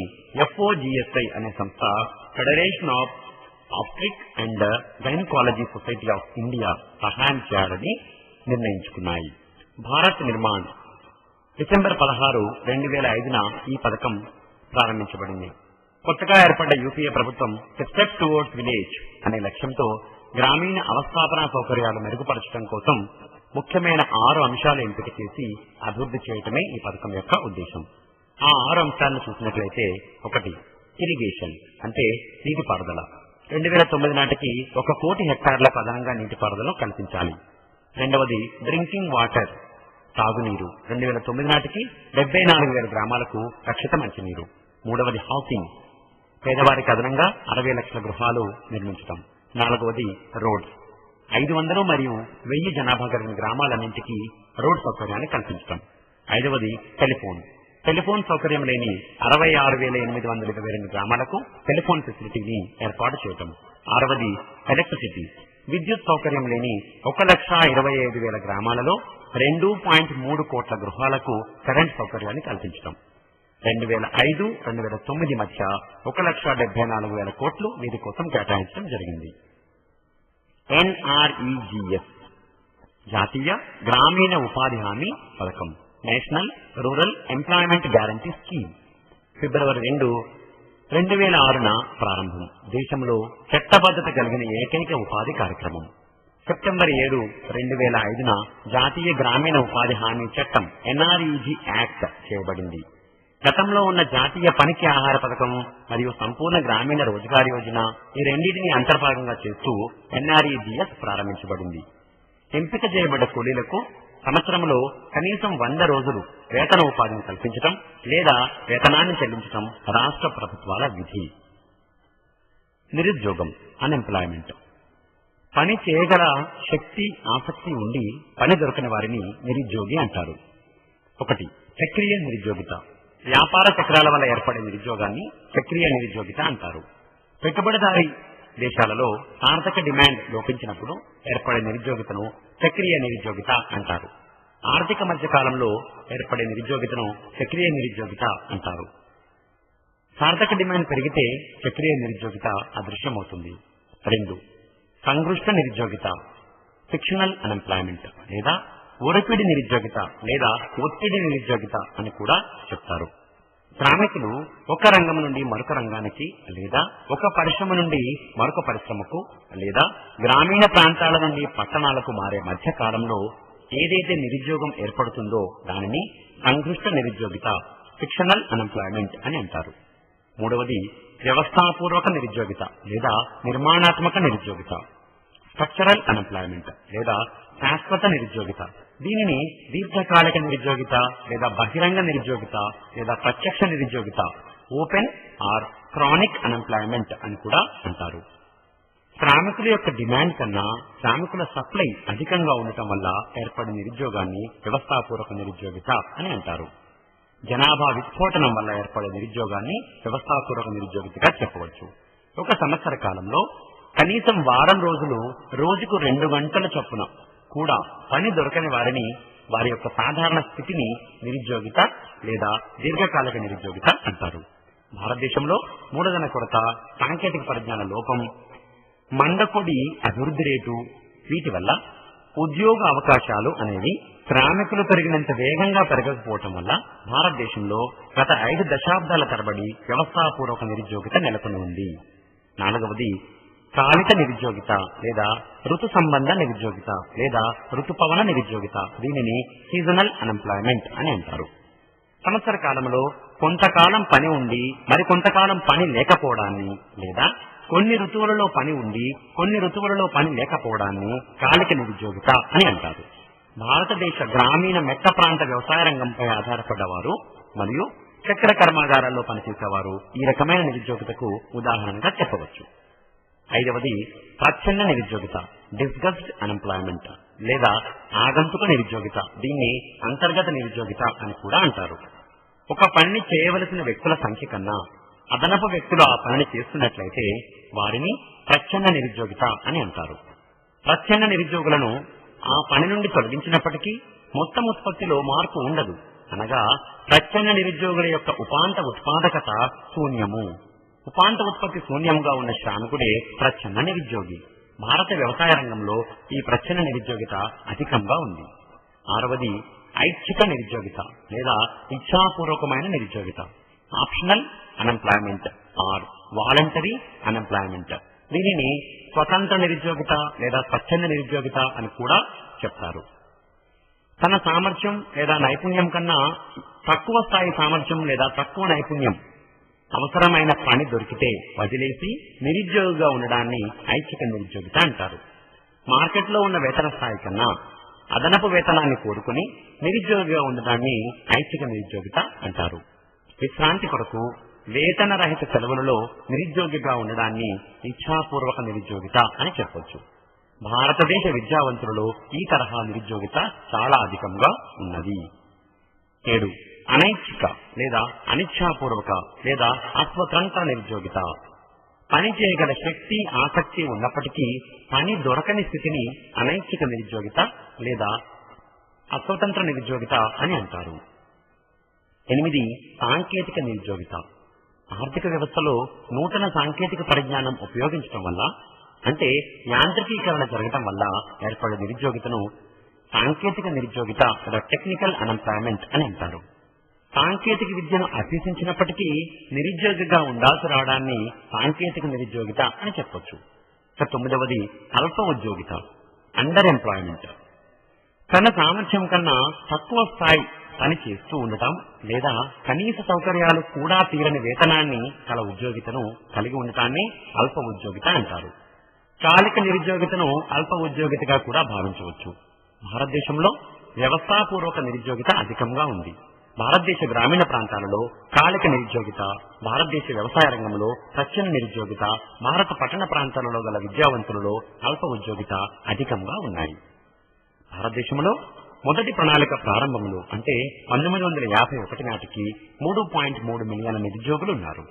[SPEAKER 1] FOGSI అనే సంస్థ federation of obstetric and gynaecology society of India సహాయం చేయాలని నిర్ణయించుకున్నాయి. భారత్ నిర్మాణ్ డిసెంబర్ 16, 2005న ఈ పథకం ప్రారంభించబడింది. కొత్తగా ఏర్పడ్డ యూపీఏ ప్రభుత్వం స్టెప్ టువర్డ్స్ విలేజ్ అనే లక్ష్యంతో గ్రామీణ అవస్థాపన సౌకర్యాలు మెరుగుపరచడం కోసం ముఖ్యమైన 6 అంశాలు ఎంపిక చేసి అభివృద్ధి చేయటమే ఈ పథకం యొక్క ఉద్దేశం. ఆ 6 అంశాలను చూసినట్లయితే 1. ఇరిగేషన్ అంటే నీటిపారుదల. 2009 నాటికి 1 కోటి హెక్టార్లకు అదనంగా నీటిపారుదల కల్పించాలి. 2వది డ్రింకింగ్ వాటర్ తాగునీరు. 2009 నాటికి 74,000 గ్రామాలకు రక్షిత మంచినీరు. 3వది హౌసింగ్, పేదవారికి అదనంగా 60 లక్షల గృహాలు నిర్మించడం. 4వది రోడ్స్, 500 మరియు 1000 జనాభా కలిగిన గ్రామాలన్నింటికీ రోడ్ సౌకర్యాన్ని కల్పించడం. 5వది టెలిఫోన్ సౌకర్యం లేని 66,822 గ్రామాలకు టెలిఫోన్ ఫెసిలిటీని ఏర్పాటు చేయటం. 6వది ఎలక్ట్రిసిటీ, విద్యుత్ సౌకర్యం లేని 1,25,000 గ్రామాలలో 2.3 కోట్ల గృహాలకు కరెంట్ సౌకర్యాన్ని కల్పించడం. 2005-2009 మధ్య 1,74,000 కోట్లు వీరి కోసం కేటాయించడం జరిగింది. NREGS జాతీయ గ్రామీణ ఉపాధి హామీ పథకం, national rural employment guarantee scheme February 2, 2006న ప్రారంభం. దేశంలో చట్టబద్ధత కలిగిన ఏకైక ఉపాధి కార్యక్రమం. సెప్టెంబర్ 7, 2005న జాతీయ గ్రామీణ ఉపాధి హామీ చట్టం NREG యాక్ట్ చేయబడింది. గతంలో ఉన్న జాతీయ పనికి ఆహార పథకం మరియు సంపూర్ణ గ్రామీణ రోజ్గార్ యోజన ఈ రెండింటినీ అంతర్భాగంగా చేస్తూ NREGS ప్రారంభించబడింది. ఎంపిక చేయబడ్డ కూలీలకు సంవత్సరంలో కనీసం 100 రోజులు వేతన ఉపాధిని కల్పించడం లేదా వేతనాన్ని చెల్లించడం రాష్ట్ర ప్రభుత్వాల విధి. నిరుద్యోగం అన్ఎంప్లాయ్మెంట్, పని చేయగల శక్తి ఆసక్తి ఉండి పని దొరకని వారిని నిరుద్యోగి అంటారు. 1. చక్రీయ నిరుద్యోగిత, వ్యాపార చక్రాల వల్ల ఏర్పడే నిరుద్యోగాన్ని చక్రీయ నిరుద్యోగిత అంటారు. పెట్టుబడిదారీ దేశాలలో ఆర్థిక డిమాండ్ లోపించినప్పుడు ఏర్పడే నిరుద్యోగితను చక్రీయ నిరుద్యోగిత అంటారు. ఆర్థిక మధ్యకాలంలో ఏర్పడే నిరుద్యోగితను చక్రీయ నిరుద్యోగిత అంటారు. ఆర్థిక డిమాండ్ పెరిగితే చక్రీయ నిరుద్యోగిత అదృశ్యమవుతుంది. 2. సంఘృష్ట నిరుద్యోగిత, ఫిక్షనల్ అన్ఎంప్లాయ్మెంట్ లేదా ఒరపిడి నిరుద్యోగిత లేదా ఒత్తిడి నిరుద్యోగిత అని కూడా చెప్తారు. శ్రామికులు ఒక రంగం నుండి మరొక రంగానికి లేదా ఒక పరిశ్రమ నుండి మరొక పరిశ్రమకు లేదా గ్రామీణ ప్రాంతాల నుండి పట్టణాలకు మారే మధ్య కాలంలో ఏదైతే నిరుద్యోగం ఏర్పడుతుందో దానిని సంఘృష్ట నిరుద్యోగిత, ఫిక్షనల్ అన్ఎంప్లాయ్మెంట్ అని అంటారు. 3వది వ్యవస్థాపూర్వక నిరుద్యోగిత లేదా నిర్మాణాత్మక నిరుద్యోగిత, స్ట్రక్చరల్ అన్ఎంప్లాయ్మెంట్ లేదా శాశ్వత నిరుద్యోగిత. దీనిని దీర్ఘకాలిక నిరుద్యోగిత లేదా బహిరంగ నిరుద్యోగిత లేదా ప్రత్యక్ష నిరుద్యోగిత, ఓపెన్ ఆర్ క్రానిక్ అన్ఎంప్లాయ్మెంట్ అని కూడా అంటారు. శ్రామికుల యొక్క డిమాండ్ కన్నా శ్రామికుల సప్లై అధికంగా ఉండటం వల్ల ఏర్పడిన నిరుద్యోగాన్ని వ్యవస్థాపూర్వక నిరుద్యోగిత అని అంటారు. జనాభా విస్ఫోటనం వల్ల ఏర్పడే నిరుద్యోగాన్ని వ్యవస్థాపూర్వక నిరుద్యోగితగా చెప్పవచ్చు. ఒక సంవత్సర కాలంలో కనీసం వారం రోజులు రోజుకు 2 గంటల చొప్పున కూడా పని దొరకని వారిని వారి యొక్క సాధారణ స్థితిని నిరుద్యోగిత లేదా దీర్ఘకాలిక నిరుద్యోగిత అంటారు. భారతదేశంలో మూలధన కొరత, సాంకేతిక పరిజ్ఞాన లోపం, మందకొడి అభివృద్ధి రేటు వీటి వల్ల ఉద్యోగ అవకాశాలు అనేవి శ్రామికులు పెరిగినంత వేగంగా పెరగకపోవటం వల్ల భారతదేశంలో గత 5 దశాబ్దాల తరబడి వ్యవస్థాపూర్వక నిరుద్యోగిత నెలకొని ఉంది. 4వది కాలిక నిరుద్యోగిత లేదా ఋతు సంబంధ నిరుద్యోగిత లేదా ఋతుపవన నిరుద్యోగిత. దీనిని సీజనల్ అన్ఎంప్లాయ్మెంట్ అని అంటారు. సంవత్సర కాలంలో కొంతకాలం పని ఉండి మరికొంతకాలం పని లేకపోవడాన్ని లేదా కొన్ని ఋతువులలో పని ఉండి కొన్ని ఋతువులలో పని లేకపోవడాన్ని కాలిక నిరుద్యోగిత అని అంటారు. భారతదేశ గ్రామీణ మెట్ట ప్రాంత వ్యవసాయ రంగంపై ఆధారపడ్డవారు మరియు చక్కెర కర్మాగారాల్లో పనిచేసేవారు ఈ రకమైన నిరుద్యోగితకు ఉదాహరణగా చెప్పవచ్చు. 5వది ప్రచ్ఛన్న నిరుద్యోగిత, డిస్గస్డ్ అన్ఎంప్లాయ్మెంట్ లేదా ఆగంతుక నిరుద్యోగిత. దీన్ని అంతర్గత నిరుద్యోగిత అని కూడా అంటారు. ఒక పనిని చేయవలసిన వ్యక్తుల సంఖ్య కన్నా అదనపు వ్యక్తులు ఆ పనిని చేస్తున్నట్లయితే వారిని ప్రచ్ఛన్న నిరుద్యోగిత అని అంటారు. ప్రచ్ఛన్న నిరుద్యోగులను ఆ పని నుండి తొలగించినప్పటికీ మొత్తం ఉత్పత్తిలో మార్పు ఉండదు. అనగా ప్రచ్ఛన్న నిరుద్యోగుల యొక్క ఉపాంత ఉత్పాదకత శూన్యము. ఉపాంత ఉత్పత్తి శూన్యంగా ఉన్న శ్రామికుడే ప్రచ్ఛన్న నిరుద్యోగి. భారత వ్యవసాయ రంగంలో ఈ ప్రచ్ఛన్న నిరుద్యోగిత అధికంగా ఉంది. 6వది ఐచ్ఛిక నిరుద్యోగిత లేదా ఇచ్ఛాపూర్వకమైన నిరుద్యోగిత. Optional unemployment or voluntary unemployment. దీనిని స్వతంత్ర నిరుద్యోగిత లేదా స్వచ్ఛంద నిరుద్యోగిత అని కూడా చెప్తారు. తన సామర్థ్యం లేదా నైపుణ్యం కన్నా తక్కువ స్థాయి సామర్థ్యం లేదా తక్కువ నైపుణ్యం అవసరమైన పని దొరికితే వదిలేసి నిరుద్యోగిగా ఉండడాన్ని ఐచ్ఛిక నిరుద్యోగిత అంటారు. మార్కెట్లో ఉన్న వేతన స్థాయి కన్నా అదనపు వేతనాన్ని కోరుకుని నిరుద్యోగిగా ఉండడాన్ని ఐచ్ఛిక నిరుద్యోగిత అంటారు. విశ్రాంతి కొరకు వేతన రహిత సెలవులలో నిరుద్యోగిగా ఉండడాన్ని ఇచ్ఛాపూర్వక నిరుద్యోగిత అని చెప్పొచ్చు. భారతదేశ విద్యావంతులలో ఈ తరహా నిరుద్యోగిత చాలా అధికంగా ఉన్నది. 7 అనైచ్ఛిక లేదా అనిచ్ఛాపూర్వక లేదా అస్వతంత్ర నిరుద్యోగిత. పని చేయగల శక్తి ఆసక్తి ఉన్నప్పటికీ పని దొరకని స్థితిని అనైచ్ఛిక నిరుద్యోగిత లేదా అస్వతంత్ర నిరుద్యోగిత అని అంటారు. 8 సాంకేతిక నిరుద్యోగిత. ఆర్థిక వ్యవస్థలో నూతన సాంకేతిక పరిజ్ఞానం ఉపయోగించడం వల్ల అంటే యాంత్రికీకరణ జరగడం వల్ల ఏర్పడే నిరుద్యోగితను సాంకేతిక నిరుద్యోగిత లేదా టెక్నికల్ అన్ఎంప్లాయ్మెంట్ అని అంటారు. సాంకేతిక విద్యను అభ్యసించినప్పటికీ నిరుద్యోగిగా ఉండాల్సి రావడాన్ని సాంకేతిక నిరుద్యోగిత అని చెప్పొచ్చు. 9వది అల్ప ఉద్యోగిత అండర్ ఎంప్లాయ్మెంట్. తన సామర్థ్యం కన్నా తక్కువ స్థాయి పని చేస్తూ ఉండటం లేదా కనీస సౌకర్యాలు కూడా తీరని వేతనాన్ని కల ఉద్యోగితను కలిగి ఉండటాన్ని అల్ప ఉద్యోగిత అంటారు. కాలిక నిరుద్యోగితను అల్ప ఉద్యోగితగా కూడా భావించవచ్చు. భారతదేశంలో వ్యవస్థాపూర్వక నిరుద్యోగిత అధికంగా ఉంది. భారతదేశ గ్రామీణ ప్రాంతాలలో కాలిక నిరుద్యోగిత, భారతదేశ వ్యవసాయ రంగంలో ప్రచ్ఛన్న నిరుద్యోగిత, భారత పట్టణ ప్రాంతాలలో గల విద్యావంతులలో అల్ప ఉద్యోగిత అధికంగా ఉన్నాయి. భారతదేశంలో మొదటి ప్రణాళిక ప్రారంభంలో అంటే 1951 నాటికి 3.3 మిలియన్ల నిరుద్యోగులు ఉన్నారు.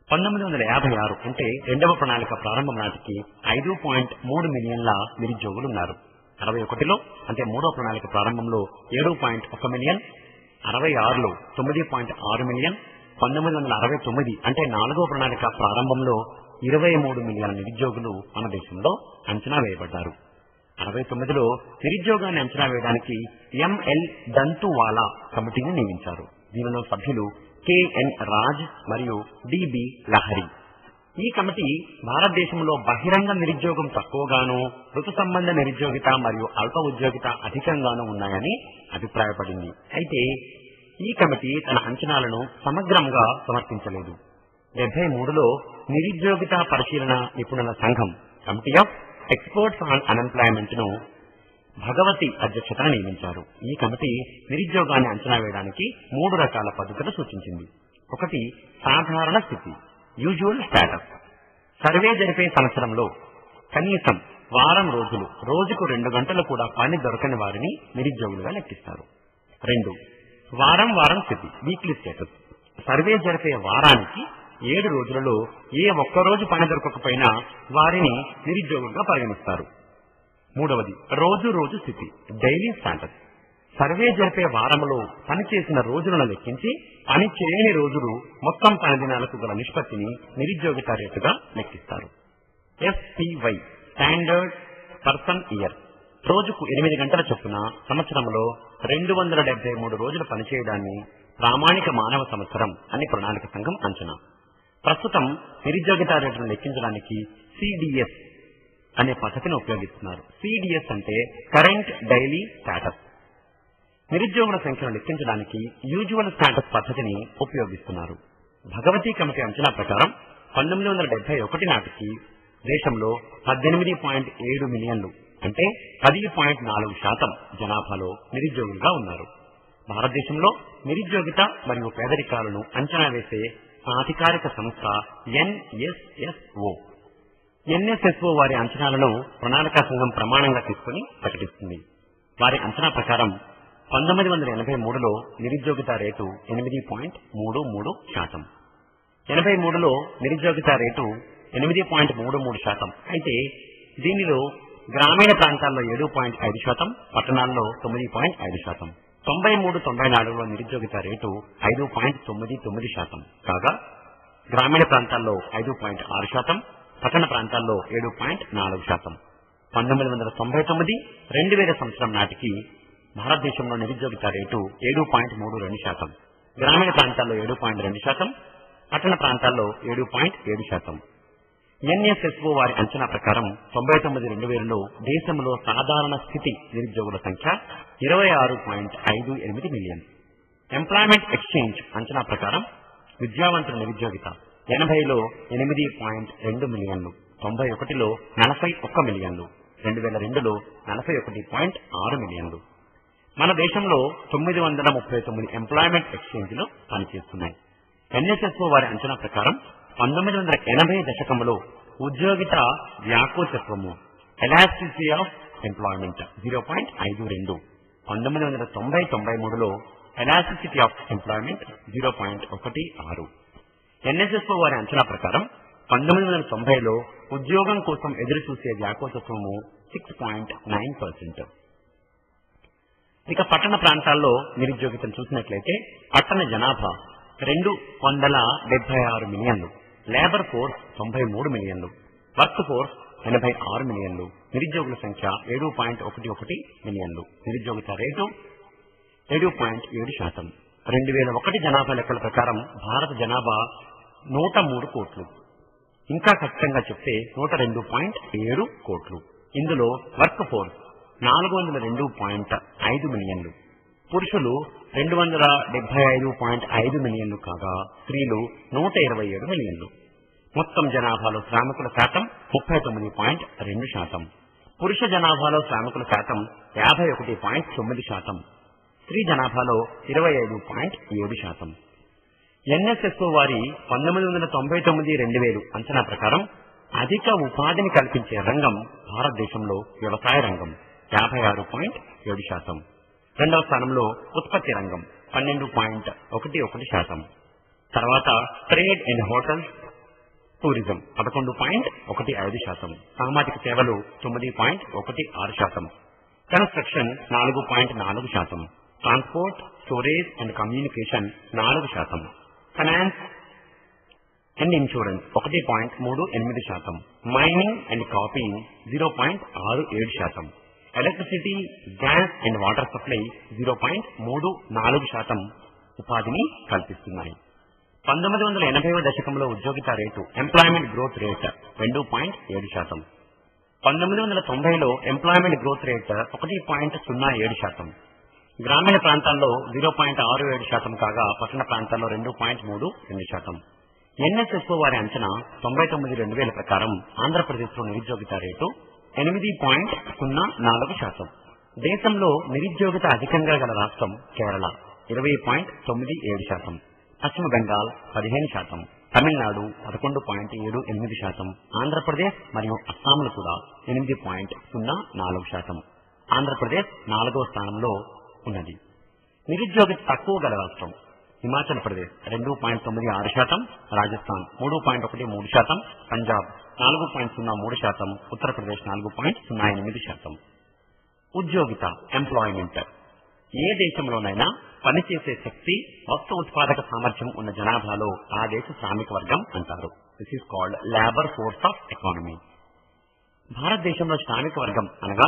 [SPEAKER 1] 1956 అంటే రెండవ ప్రణాళిక ప్రారంభం నాటికి 5.3 మిలియన్ల నిరుద్యోగులు ఉన్నారు. 61లో అంటే మూడవ ప్రణాళిక ప్రారంభంలో 7.1 మిలియన్, 66లో 9.6 మిలియన్, 1969 అంటే నాలుగవ ప్రణాళిక ప్రారంభంలో 23 మిలియన్ల నిరుద్యోగులు మన దేశంలో అంచనా వేయబడ్డారు. 69లో నిరుద్యోగాన్ని అంచనా వేయడానికి ఎంఎల్ దంతువాలా కమిటీని నియమించారు. దీనిలో సభ్యులు కెఎన్ రాజ్ మరియు డిబి లహరి. ఈ కమిటీ భారతదేశంలో బహిరంగ నిరుద్యోగం తక్కువగాను, ఋతు సంబంధ నిరుద్యోగిత మరియు అల్ప ఉద్యోగిత అధికంగాను ఉన్నాయని అభిప్రాయపడింది. అయితే ఈ కమిటీ తన అంచనాలను సమగ్రంగా సమర్పించలేదు. 73లో నిరుద్యోగిత పరిశీలన నిపుణుల సంఘం committee of experts on unemployment ను భగవతి అధ్యక్షతన నియమించారు. ఈ కమిటీ నిరుద్యోగాన్ని అంచనా వేయడానికి 3 రకాల పద్ధతులు సూచించింది. 1 సాధారణ స్థితి యూజువల్ స్టేటస్. సర్వే జరిపే సంవత్సరంలో కనీసం వారం రోజులు, రోజుకు 2 గంటలు కూడా పని దొరకని వారిని నిరుద్యోగులుగా లెక్కిస్తారు. 2 వారం స్థితి వీక్లీ స్టేటస్. సర్వే జరిపే వారానికి 7 రోజులలో ఏ ఒక్కరోజు పని దొరకకపోయినా వారిని నిరుద్యోగులుగా పరిగణిస్తారు. 3వది రోజు స్థితి డైలీ స్టాటస్. సర్వే జరిపే వారంలో పనిచేసిన రోజులను లెక్కించి పని చేయని రోజులు మొత్తం పని దినాలకు గల నిష్పత్తిని నిరుద్యోగిత రేటుగా లెక్కిస్తారు. SPY standard person year. రోజుకు 8 గంటల చొప్పున సంవత్సరంలో 273 రోజులు పనిచేయడాన్ని ప్రామాణిక మానవ సంవత్సరం అని ప్రణాళిక సంఘం అంచనా. ప్రస్తుతం నిరుద్యోగిత రేటును లెక్కించడానికి సిడిఎస్ అనే పద్ధతిని ఉపయోగిస్తున్నారు. సిడిఎస్ అంటే కరెంట్ డైలీ స్టాటస్. నిరుద్యోగుల సంఖ్యను లెక్కించడానికి యూజువల్ స్టాటస్ పద్ధతిని ఉపయోగిస్తున్నారు. భగవతి కమిటీ అంచనా ప్రకారం 1971 నాటికి దేశంలో 18.7 మిలియన్లు అంటే 10.4% జనాభాలో నిరుద్యోగులుగా ఉన్నారు. భారతదేశంలో నిరుద్యోగిత మరియు పేదరికాలను అంచనా వేసే అధికారిక సంస్థ ఎన్ఎస్ఎస్ఓ. ఎన్ఎస్ఎస్ఓ వారి అంచనాలను ప్రణాళికా సంఘం ప్రమాణంగా తీసుకుని ప్రకటిస్తుంది. వారి అంచనా ప్రకారం 1983లో నిరుద్యోగిత రేటు 8.33%. 83లో నిరుద్యోగిత రేటు 8.33%. అయితే దీనిలో గ్రామీణ ప్రాంతాల్లో 7.5%, పట్టణాల్లో 9.5%. 93-94లో నిరుద్యోగిత రేటు 5.99% కాగా గ్రామీణ ప్రాంతాల్లో 5.6%, పట్టణ ప్రాంతాల్లో 7.4%. 1999-2000 సంవత్సరం నాటికి భారతదేశంలో నిరుద్యోగిత రేటు 7.32%, గ్రామీణ ప్రాంతాల్లో 7.2%, పట్టణ ప్రాంతాల్లో 7.7%. ఎన్ఎస్ఎస్ఓ వారి అంచనా ప్రకారం 99-2000లో దేశంలో సాధారణ స్థితి నిరుద్యోగుల సంఖ్య 26.58 మిలియన్. ఎంప్లాయ్మెంట్ ఎక్స్చేంజ్ అంచనా ప్రకారం విద్యావంతుల నిరుద్యోగిత 80లో 8.2 మిలియన్లు, 91లో 41 మిలియన్లు, 2002లో 41.6 మిలియన్లు. మన దేశంలో 939 ఎంప్లాయ్మెంట్ ఎక్స్చేంజ్లు పనిచేస్తున్నాయి. ఎన్ఎస్ఎస్ఓ వారి అంచనా ప్రకారం 1980 దశకంలో ఉద్యోగిత వ్యాకోచత్వము ఎలాస్టిసిటీ ఆఫ్ ఎంప్లాయ్మెంట్ 0.52, 1990-93లో ఎలాస్టిసిటీ ఆఫ్ ఎంప్లాయ్మెంట్ 0.16. ఎన్ఎస్ఎస్ఓ వారి అంచనా ప్రకారం 1990లో ఉద్యోగం కోసం ఎదురు చూసే వ్యాకోచత్వము 6.9%. ఇక పట్టణ ప్రాంతాల్లో నిరుద్యోగితను చూసినట్లయితే పట్టణ జనాభా 276 మిలియన్లు, లేబర్ ఫోర్స్ 93 మిలియన్లు, వర్క్ ఫోర్స్ 86 మిలియన్లు, నిరుద్యోగుల సంఖ్య 7.11 మిలియన్లు, నిరుద్యోగిత రేటు 7.7%. 2001 జనాభా లెక్కల ప్రకారం భారత జనాభా 103 కోట్లు, ఇంకా ఖచ్చితంగా చెప్తే 102.7 కోట్లు. ఇందులో వర్క్ ఫోర్స్ 402.5 మిలియన్లు, పురుషులు 275.5 మిలియన్లు కాగా స్త్రీలు 127 మిలియన్లు. మొత్తం జనాభాలో శ్రామికుల శాతం 39.2%, పురుష జనాభాలో శ్రామికుల శాతం 51.9%, స్త్రీ జనాభాలో 25.7%. ఎన్ఎస్ఎస్ఓ వారి 1999-2000 అంచనా ప్రకారం అధిక ఉపాధిని కల్పించే రంగం భారతదేశంలో వ్యవసాయ రంగం 56.7%. రెండవ స్థానంలో ఉత్పత్తి రంగం 12.11%. తర్వాత ట్రేడ్ అండ్ హోటల్స్, టూరిజం 11.15%, సామాజిక సేవలు 9.16%, construction 4.4%, transport, storage and communication 4%, finance and insurance 1.38%, mining and quarrying 0.67%, electricity, gas and water supply 0.34% ఉపాధిని కల్పిస్తున్నాయి. 1980వ దశకంలో ఉద్యోగిత రేటు ఎంప్లాయ్మెంట్ గ్రోత్ రేట్ 2.7%, 1990లో ఎంప్లాయ్మెంట్ గ్రోత్ రేట్ 1.07%, గ్రామీణ ప్రాంతాల్లో 0.67% కాగా పట్టణ ప్రాంతాల్లో 2.32%. ఎన్ఎస్ఎస్ఓ వారి అంచనా 99-2000 ప్రకారం ఆంధ్రప్రదేశ్లో నిరుద్యోగిత రేటు 8.04%. దేశంలో నిరుద్యోగిత అధికంగా గల రాష్ట్రం కేరళ 20.97%, పశ్చిమ బెంగాల్ 15%, తమిళనాడు 11.78%, ఆంధ్రప్రదేశ్ మరియు అస్సాంలు కూడా 8.04%. ఆంధ్రప్రదేశ్ 4వ స్థానంలో ఉన్నది. నిరుద్యోగిత తక్కువ గల రాష్ట్రం హిమాచల్ ప్రదేశ్ 2.96%, రాజస్థాన్ 3.13%, పంజాబ్ 4.03%, ఉత్తరప్రదేశ్ 4.08%. ఉద్యోగిత ఎంప్లాయ్మెంట్ ఏ దేశంలోనైనా పనిచేసే శక్తి, వస్తు ఉత్పాదక సామర్థ్యం ఉన్న జనాభాలో ఆ దేశ శ్రామిక వర్గం అంటారు. This is called labour force of economy. భారతదేశంలో శ్రామిక వర్గం అనగా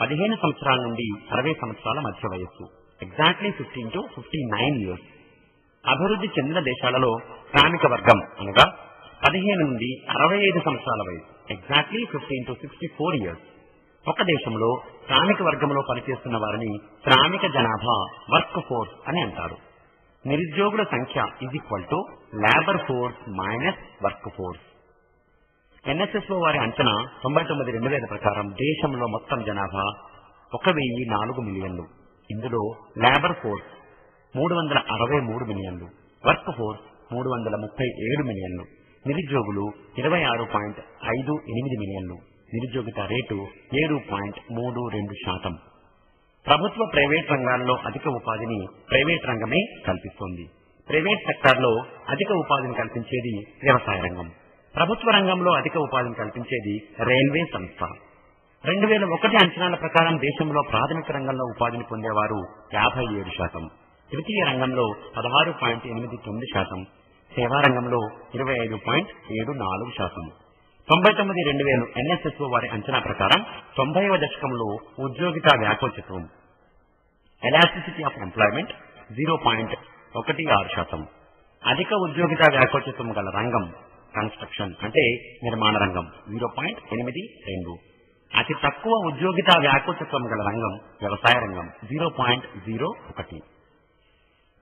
[SPEAKER 1] 15 సంవత్సరాల నుండి 60 సంవత్సరాల మధ్య వయస్సు, ఎగ్జాక్ట్లీ 15 to 59 years. అభివృద్ధి చెందిన దేశాలలో శ్రామిక వర్గం అనగా 15 నుండి 65 సంవత్సరాల వయసు, ఎగ్జాక్ట్లీ 15 to 64 years. ఒక దేశంలో శ్రామిక వర్గంలో పనిచేస్తున్న వారిని శ్రామిక జనాభా వర్క్ ఫోర్స్ అని అంటారు. నిరుద్యోగుల సంఖ్య is equal to labour force minus work force. NSSO వారి అంచనా 99-2000 ప్రకారం దేశంలో మొత్తం జనాభా 1004 మిలియన్లు. ఇందులో లేబర్ ఫోర్స్ 363 మిలియన్లు, వర్క్ ఫోర్స్ 337 మిలియన్లు, నిరుద్యోగులు 26.58 మిలియన్లు, నిరుద్యోగిత రేటు 7.32%. ప్రభుత్వ ప్రైవేట్ రంగాల్లో అధిక ఉపాధిని ప్రైవేట్ రంగమే కల్పిస్తోంది. ప్రైవేట్ సెక్టార్లో అధిక ఉపాధిని కల్పించేది వ్యవసాయ రంగం. ప్రభుత్వ రంగంలో అధిక ఉపాధిని కల్పించేది రైల్వే సంస్థ. 2001 అంచనాల ప్రకారం దేశంలో ప్రాథమిక రంగంలో ఉపాధిని పొందేవారు 57%, ద్వితీయ రంగంలో 16.89%, సేవా రంగంలో 25.74%. 99-2000 NSSO వారి అంచనా ప్రకారం 90వ దశకంలో ఉద్యోగితా వ్యాకోచిత్వం ఎలాస్టిసిటీ ఆఫ్ ఎంప్లాయ్మెంట్ 0.16%. అధిక ఉద్యోగితా వ్యాకోచిత్వం గల రంగం కన్స్ట్రక్షన్ అంటే నిర్మాణ రంగం 0.82. అతి తక్కువ ఉద్యోగితా వ్యాకోచిత్వం గల రంగం వ్యవసాయ రంగం 0.01.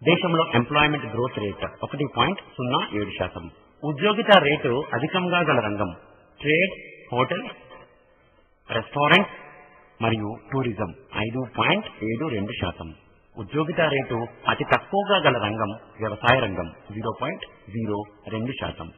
[SPEAKER 1] దేశంలో ఎంప్లాయ్మెంట్ గ్రోత్ రేట్ 1.07%. ఉద్యోగితా రేటు అధికంగా గల రంగం ట్రేడ్, హోటల్, రెస్టారెంట్ మరియు టూరిజం 5.72%. ఉద్యోగితా రేటు అతి తక్కువగా గల రంగం వ్యవసాయ రంగం 0.02%.